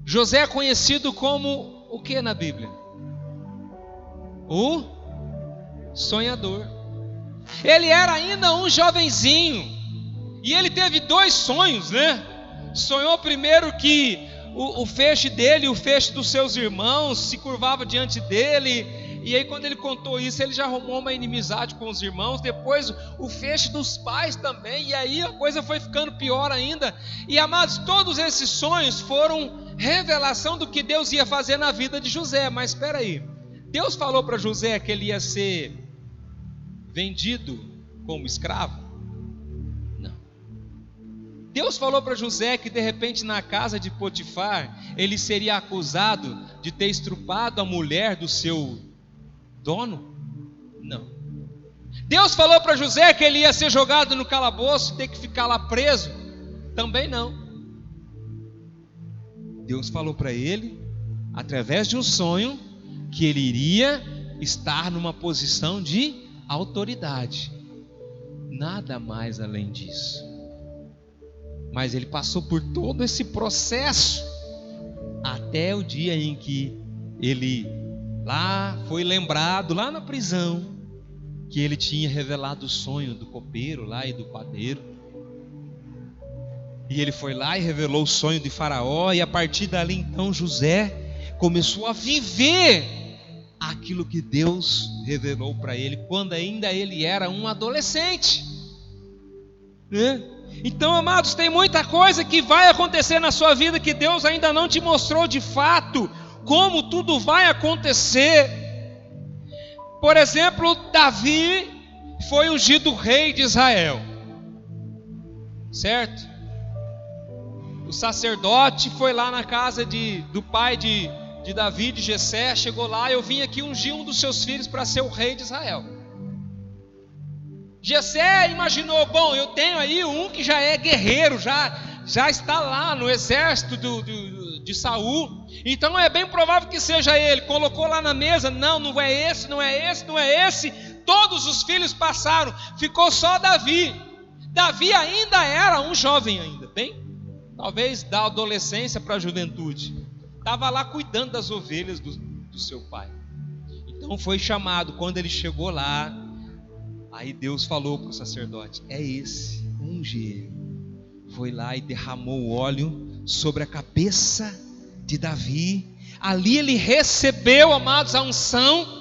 José é conhecido como o que na Bíblia? O sonhador. Ele era ainda um jovenzinho, e ele teve 2 sonhos, né? Sonhou primeiro que o feixe dele, o feixe dos seus irmãos se curvava diante dele, e aí quando ele contou isso, ele já arrumou uma inimizade com os irmãos. Depois o feixe dos pais também, e aí a coisa foi ficando pior ainda. E amados, todos esses sonhos foram revelação do que Deus ia fazer na vida de José. Mas espera aí, Deus falou para José que ele ia ser vendido como escravo? Deus falou para José que de repente na casa de Potifar ele seria acusado de ter estrupado a mulher do seu dono? Não. Deus falou para José que ele ia ser jogado no calabouço e ter que ficar lá preso? Também não. Deus falou para ele, através de um sonho, que ele iria estar numa posição de autoridade. Nada mais além disso. Mas ele passou por todo esse processo até o dia em que ele lá foi lembrado, lá na prisão, que ele tinha revelado o sonho do copeiro lá e do padeiro. E ele foi lá e revelou o sonho de Faraó, e a partir dali então José começou a viver aquilo que Deus revelou para ele, quando ainda ele era um adolescente, né? Então, amados, tem muita coisa que vai acontecer na sua vida que Deus ainda não te mostrou de fato como tudo vai acontecer. Por exemplo, Davi foi ungido rei de Israel, certo? O sacerdote foi lá na casa do pai de Davi, de Jessé, chegou lá: eu vim aqui ungir um dos seus filhos para ser o rei de Israel. Jessé imaginou: bom, eu tenho aí um que já é guerreiro, já está lá no exército de Saul, então é bem provável que seja ele. Colocou lá na mesa: não é esse, não é esse, não é esse. Todos os filhos passaram, ficou só Davi. Davi ainda era um jovem ainda, bem, talvez da adolescência para a juventude, estava lá cuidando das ovelhas do seu pai. Então foi chamado. Quando ele chegou lá, aí Deus falou para o sacerdote: é esse, unge ele. Foi lá e derramou o óleo sobre a cabeça de Davi. Ali ele recebeu, amados, a unção.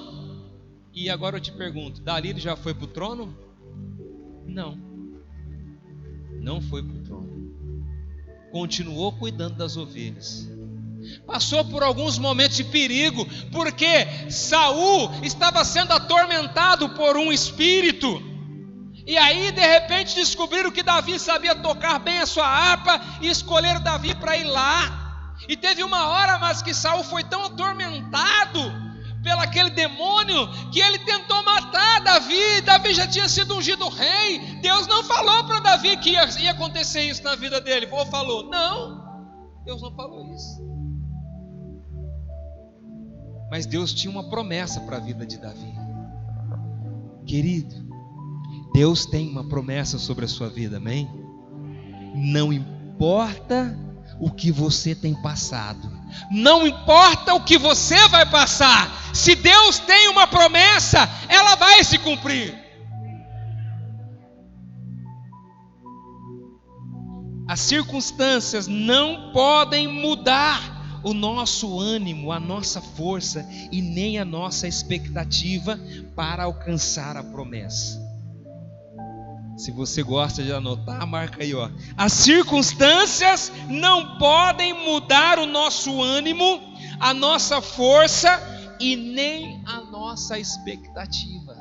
E agora eu te pergunto: dali ele já foi para o trono? Não foi para o trono. Continuou cuidando das ovelhas. Passou por alguns momentos de perigo, porque Saul estava sendo atormentado por um espírito. E aí de repente descobriram que Davi sabia tocar bem a sua harpa, e escolheram Davi para ir lá. E teve uma hora, mas que Saul foi tão atormentado pelo aquele demônio que ele tentou matar Davi. Davi já tinha sido ungido rei. Deus não falou para Davi que ia acontecer isso na vida dele. Ou falou? Não, Deus não falou isso. Mas Deus tinha uma promessa para a vida de Davi. Querido, Deus tem uma promessa sobre a sua vida, amém? Não importa o que você tem passado, não importa o que você vai passar, se Deus tem uma promessa, ela vai se cumprir. As circunstâncias não podem mudar o nosso ânimo, a nossa força e nem a nossa expectativa para alcançar a promessa. Se você gosta de anotar, marca aí, ó. As circunstâncias não podem mudar o nosso ânimo, a nossa força e nem a nossa expectativa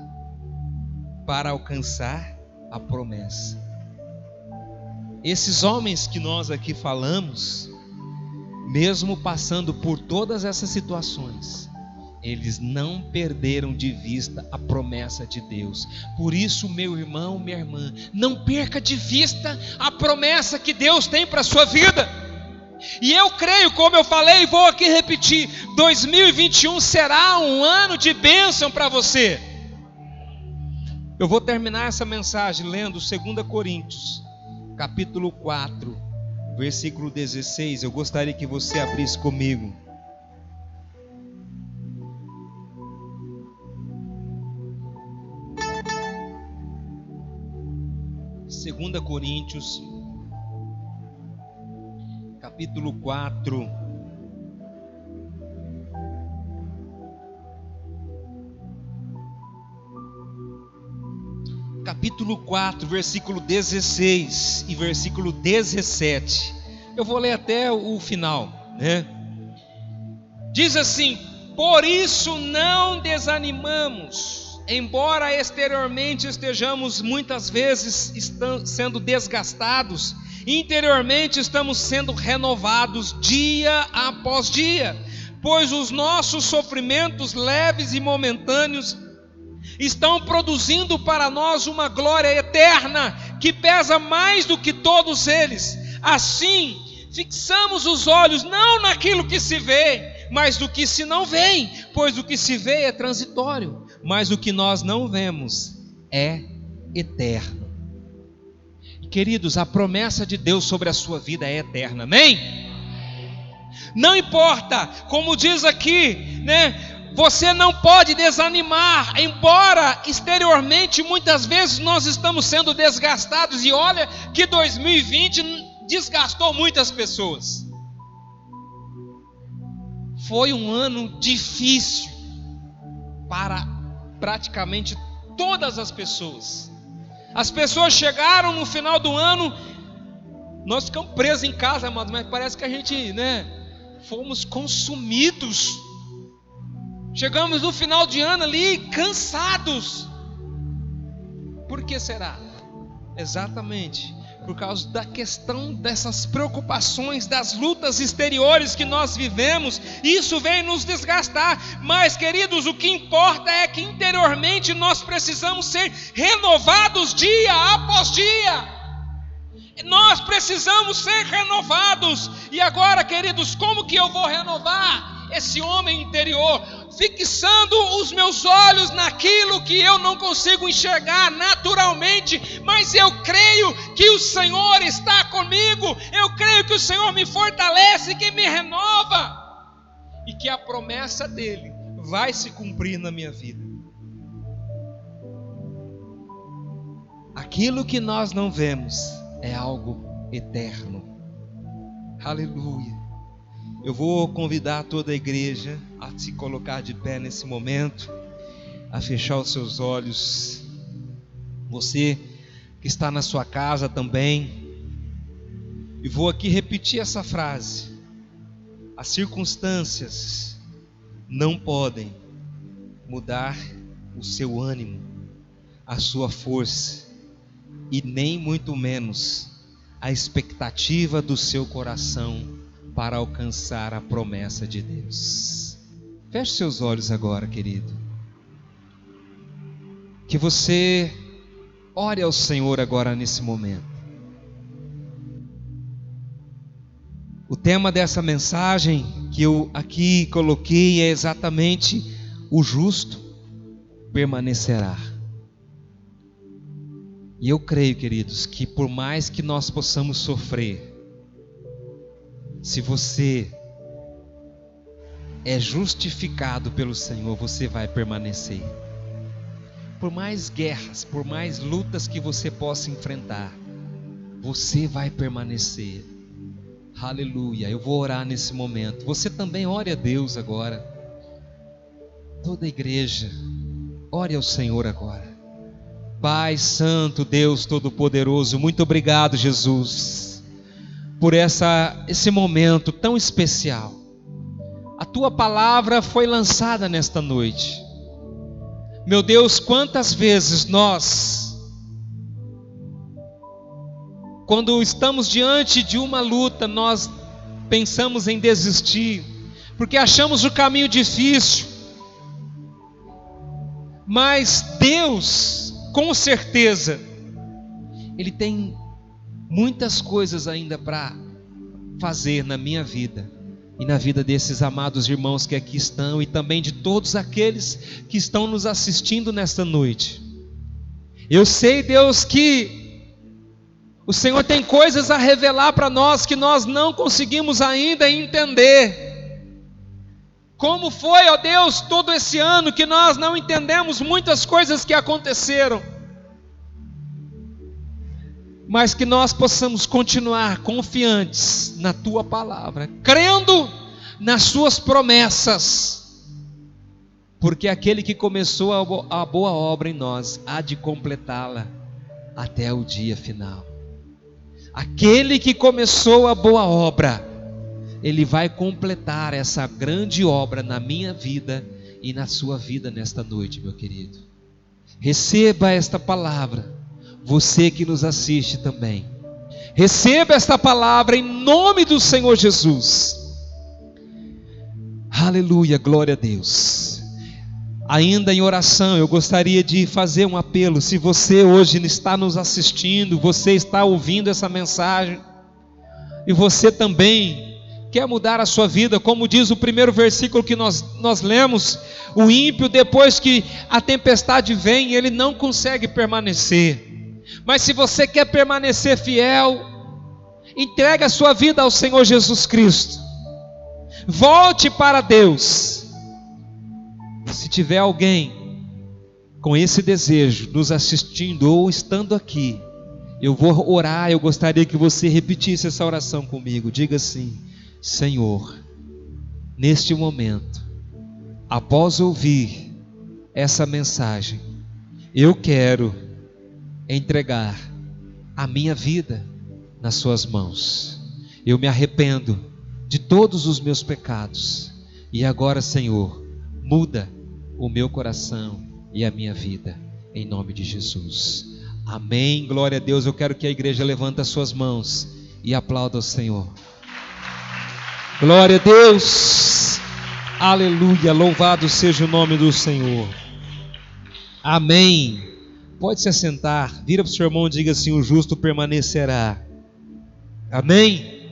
para alcançar a promessa. Esses homens que nós aqui falamos, mesmo passando por todas essas situações, eles não perderam de vista a promessa de Deus. Por isso, meu irmão, minha irmã, não perca de vista a promessa que Deus tem para a sua vida. E eu creio, como eu falei, vou aqui repetir, 2021 será um ano de bênção para você. Eu vou terminar essa mensagem lendo 2 Coríntios, capítulo 4, versículo 16. Eu gostaria que você abrisse comigo. 2 Coríntios, capítulo 4, versículo 16 e versículo 17. Eu vou ler até o final, né? Diz assim: por isso não desanimamos, embora exteriormente estejamos muitas vezes sendo desgastados, interiormente estamos sendo renovados dia após dia, pois os nossos sofrimentos leves e momentâneos estão produzindo para nós uma glória eterna, que pesa mais do que todos eles. Assim, fixamos os olhos não naquilo que se vê, mas do que se não vê, pois o que se vê é transitório, mas o que nós não vemos é eterno. Queridos, a promessa de Deus sobre a sua vida é eterna, amém? Não importa, como diz aqui, né? Você não pode desanimar, embora exteriormente muitas vezes nós estamos sendo desgastados, e olha que 2020 desgastou muitas pessoas. Foi um ano difícil para praticamente todas as pessoas. As pessoas chegaram no final do ano, nós ficamos presos em casa, amados, mas parece que a gente, fomos consumidos. Chegamos no final de ano ali cansados. Por que será? Exatamente por causa da questão dessas preocupações, das lutas exteriores que nós vivemos. Isso vem nos desgastar. Mas, queridos, o que importa é que interiormente nós precisamos ser renovados dia após dia. Nós precisamos ser renovados. E agora, queridos, como que eu vou renovar esse homem interior? Fixando os meus olhos naquilo que eu não consigo enxergar naturalmente, mas eu creio que o Senhor está comigo, eu creio que o Senhor me fortalece, que me renova, e que a promessa dele vai se cumprir na minha vida. Aquilo que nós não vemos é algo eterno. Aleluia. Eu vou convidar toda a igreja a se colocar de pé nesse momento, a fechar os seus olhos. Você que está na sua casa também. E vou aqui repetir essa frase: as circunstâncias não podem mudar o seu ânimo, a sua força, e nem muito menos a expectativa do seu coração para alcançar a promessa de Deus. Feche seus olhos agora, querido. Que você ore ao Senhor agora nesse momento. O tema dessa mensagem que eu aqui coloquei é exatamente: o justo permanecerá. E eu creio, queridos, que por mais que nós possamos sofrer, se você é justificado pelo Senhor, você vai permanecer. Por mais guerras, por mais lutas que você possa enfrentar, você vai permanecer. Aleluia. Eu vou orar nesse momento. Você também ore a Deus agora. Toda a igreja, ore ao Senhor agora. Pai Santo, Deus Todo-Poderoso, muito obrigado, Jesus, por esse momento tão especial. A Tua palavra foi lançada nesta noite. Meu Deus, quantas vezes nós, quando estamos diante de uma luta, nós pensamos em desistir, porque achamos o caminho difícil. Mas Deus, com certeza, Ele tem muitas coisas ainda para fazer na minha vida e na vida desses amados irmãos que aqui estão, e também de todos aqueles que estão nos assistindo nesta noite. Eu sei, Deus, que o Senhor tem coisas a revelar para nós que nós não conseguimos ainda entender. Como foi, ó Deus, todo esse ano que nós não entendemos muitas coisas que aconteceram, mas que nós possamos continuar confiantes na Tua palavra, crendo nas Suas promessas, porque aquele que começou a boa obra em nós há de completá-la até o dia final. Aquele que começou a boa obra, Ele vai completar essa grande obra na minha vida e na sua vida nesta noite, meu querido. Receba esta palavra, você que nos assiste também. Receba esta palavra em nome do Senhor Jesus. Aleluia, glória a Deus. Ainda em oração, eu gostaria de fazer um apelo. Se você hoje está nos assistindo, você está ouvindo essa mensagem, e você também quer mudar a sua vida, como diz o primeiro versículo que nós lemos: o ímpio, depois que a tempestade vem, ele não consegue permanecer. Mas se você quer permanecer fiel, entregue a sua vida ao Senhor Jesus Cristo, volte para Deus. Se tiver alguém com esse desejo nos assistindo ou estando aqui, eu vou orar. Eu gostaria que você repetisse essa oração comigo. Diga assim: Senhor, neste momento, após ouvir essa mensagem, eu quero entregar a minha vida nas Suas mãos. Eu me arrependo de todos os meus pecados, e agora, Senhor, muda o meu coração e a minha vida, em nome de Jesus. Amém, glória a Deus. Eu quero que a igreja levante as suas mãos e aplauda ao Senhor. Glória a Deus, aleluia, louvado seja o nome do Senhor. Amém. Pode se assentar, vira para o seu irmão e diga assim: o justo permanecerá. Amém?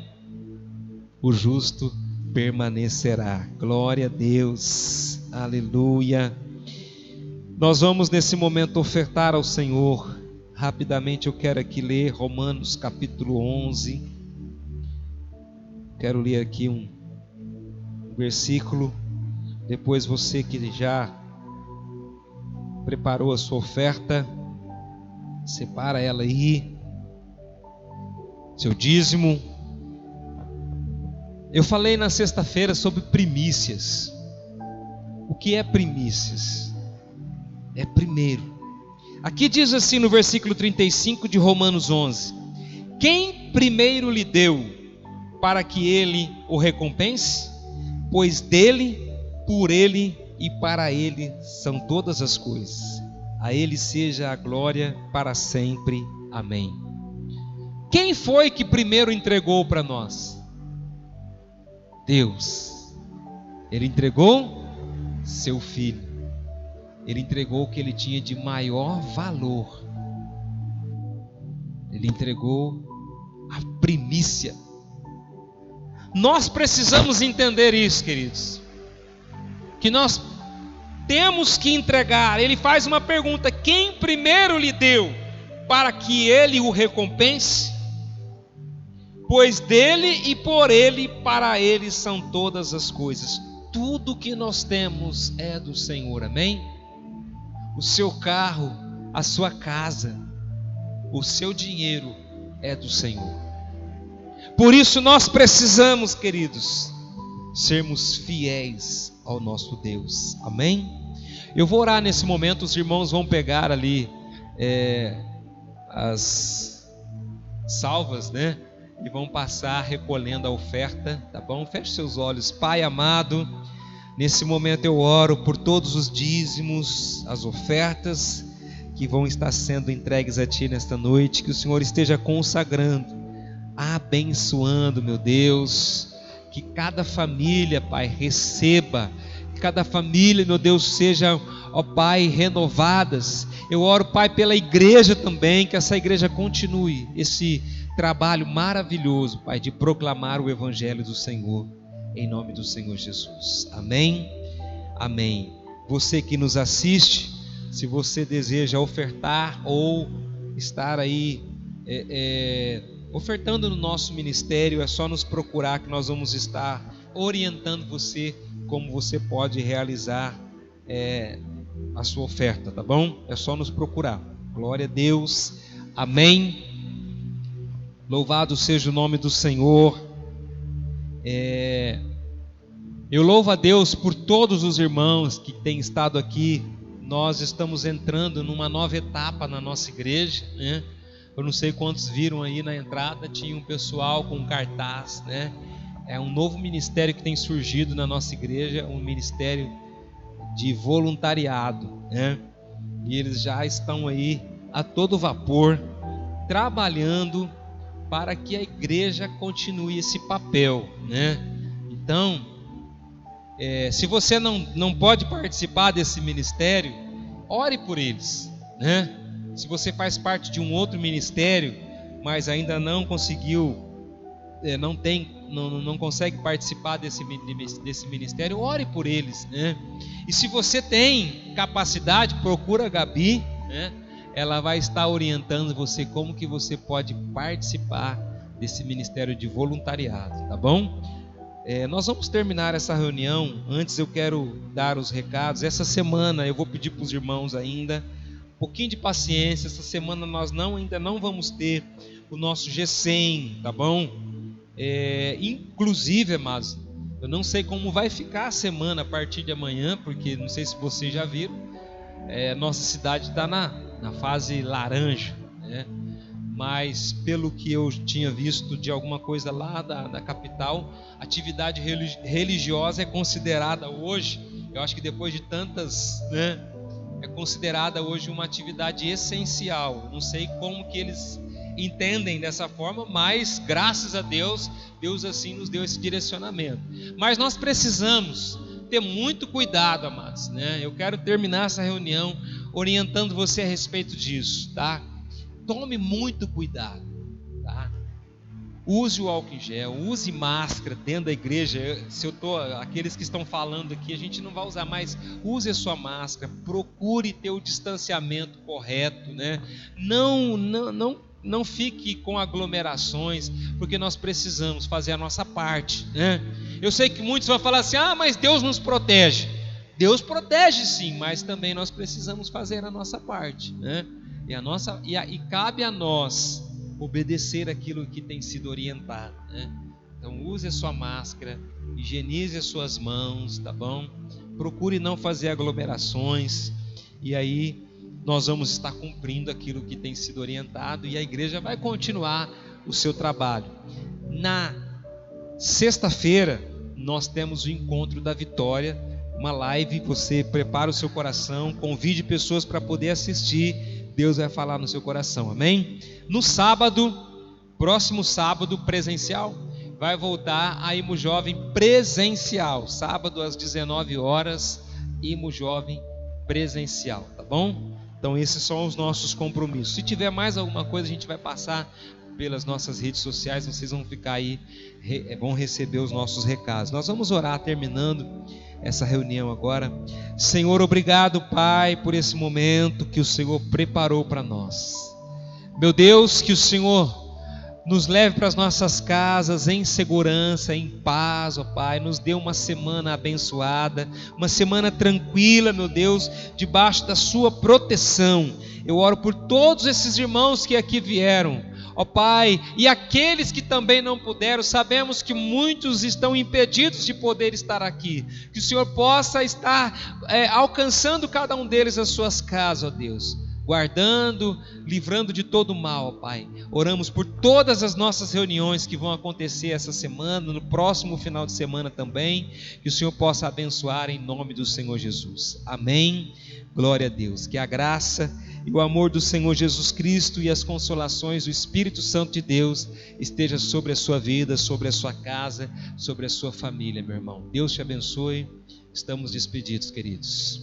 O justo permanecerá. Glória a Deus, aleluia. Nós vamos nesse momento ofertar ao Senhor. Rapidamente eu quero aqui ler Romanos capítulo 11. Quero ler aqui um versículo. Depois você que já preparou a sua oferta, separa ela aí, seu dízimo. Eu falei na sexta-feira sobre primícias. O que é primícias? É primeiro. Aqui diz assim no versículo 35 de Romanos 11: quem primeiro lhe deu para que ele o recompense? Pois dele, por ele e para ele são todas as coisas. A ele seja a glória para sempre. Amém. Quem foi que primeiro entregou para nós? Deus. Ele entregou seu filho. Ele entregou o que ele tinha de maior valor. Ele entregou a primícia. Nós precisamos entender isso, queridos, que nós temos que entregar. Ele faz uma pergunta: quem primeiro lhe deu, para que ele o recompense? Pois dele e por ele e para ele são todas as coisas. Tudo que nós temos é do Senhor, amém? O seu carro, a sua casa, o seu dinheiro é do Senhor. Por isso nós precisamos, queridos, sermos fiéis ao nosso Deus, amém? Eu vou orar nesse momento, os irmãos vão pegar ali as salvas, né? E vão passar recolhendo a oferta, tá bom? Feche seus olhos. Pai amado, nesse momento eu oro por todos os dízimos, as ofertas que vão estar sendo entregues a Ti nesta noite, que o Senhor esteja consagrando, abençoando, meu Deus, que cada família, Pai, receba, que cada família, meu Deus, seja, ó Pai, renovadas. Eu oro, Pai, pela igreja também, que essa igreja continue esse trabalho maravilhoso, Pai, de proclamar o Evangelho do Senhor, em nome do Senhor Jesus, amém? Amém. Você que nos assiste, se você deseja ofertar ou estar aí ofertando no nosso ministério, é só nos procurar que nós vamos estar orientando você como você pode realizar a sua oferta, tá bom? É só nos procurar. Glória a Deus, amém. Louvado seja o nome do Senhor. Eu louvo a Deus por todos os irmãos que têm estado aqui. Nós estamos entrando numa nova etapa na nossa igreja, né? Eu não sei quantos viram aí na entrada, tinha um pessoal com cartaz, né? É um novo ministério que tem surgido na nossa igreja, um ministério de voluntariado, né? E eles já estão aí a todo vapor, trabalhando para que a igreja continue esse papel, né? Então, se você não pode participar desse ministério, ore por eles, né? Se você faz parte de um outro ministério, mas ainda não conseguiu, não consegue participar desse ministério, ore por eles, né? E se você tem capacidade, procura a Gabi, né? Ela vai estar orientando você como que você pode participar desse ministério de voluntariado, tá bom? Nós vamos terminar essa reunião. Antes eu quero dar os recados. Essa semana eu vou pedir para os irmãos ainda um pouquinho de paciência. Essa semana nós ainda não vamos ter o nosso G100, tá bom? Inclusive, amados, eu não sei como vai ficar a semana a partir de amanhã, porque não sei se vocês já viram, nossa cidade está na fase laranja, né? Mas pelo que eu tinha visto de alguma coisa lá da capital, atividade religiosa é considerada hoje, eu acho que depois de tantas, né, é considerada hoje uma atividade essencial. Eu não sei como que eles entendem dessa forma, mas graças a Deus, Deus assim nos deu esse direcionamento. Mas nós precisamos ter muito cuidado, amados, né? Eu quero terminar essa reunião orientando você a respeito disso, tá? Tome muito cuidado, tá? Use o álcool em gel, use máscara dentro da igreja. Aqueles que estão falando aqui, a gente não vai usar mais. Use a sua máscara, procure ter o distanciamento correto, né? Não fique com aglomerações, porque nós precisamos fazer a nossa parte, né? Eu sei que muitos vão falar assim: mas Deus nos protege. Deus protege sim, mas também nós precisamos fazer a nossa parte, né? E cabe a nós obedecer aquilo que tem sido orientado, né? Então use a sua máscara, higienize as suas mãos, tá bom? Procure não fazer aglomerações, e aí nós vamos estar cumprindo aquilo que tem sido orientado, e a igreja vai continuar o seu trabalho. Na sexta-feira nós temos o Encontro da Vitória, uma live. Você prepara o seu coração, convide pessoas para poder assistir. Deus vai falar no seu coração, amém? No sábado, próximo sábado presencial, vai voltar a Imo Jovem presencial, sábado às 19 horas, Imo Jovem presencial, tá bom? Então esses são os nossos compromissos. Se tiver mais alguma coisa, a gente vai passar pelas nossas redes sociais, vocês vão ficar aí, vão receber os nossos recados. Nós vamos orar terminando essa reunião agora. Senhor, obrigado, Pai, por esse momento que o Senhor preparou para nós. Meu Deus, que o Senhor nos leve para as nossas casas em segurança, em paz, ó Pai. Nos dê uma semana abençoada, uma semana tranquila, meu Deus, debaixo da sua proteção. Eu oro por todos esses irmãos que aqui vieram, ó Pai, e aqueles que também não puderam. Sabemos que muitos estão impedidos de poder estar aqui. Que o Senhor possa estar alcançando cada um deles as suas casas, ó Deus, guardando, livrando de todo mal, ó Pai. Oramos por todas as nossas reuniões que vão acontecer essa semana, no próximo final de semana também, que o Senhor possa abençoar em nome do Senhor Jesus. Amém. Glória a Deus. Que a graça e o amor do Senhor Jesus Cristo e as consolações do Espírito Santo de Deus esteja sobre a sua vida, sobre a sua casa, sobre a sua família, meu irmão. Deus te abençoe. Estamos despedidos, queridos.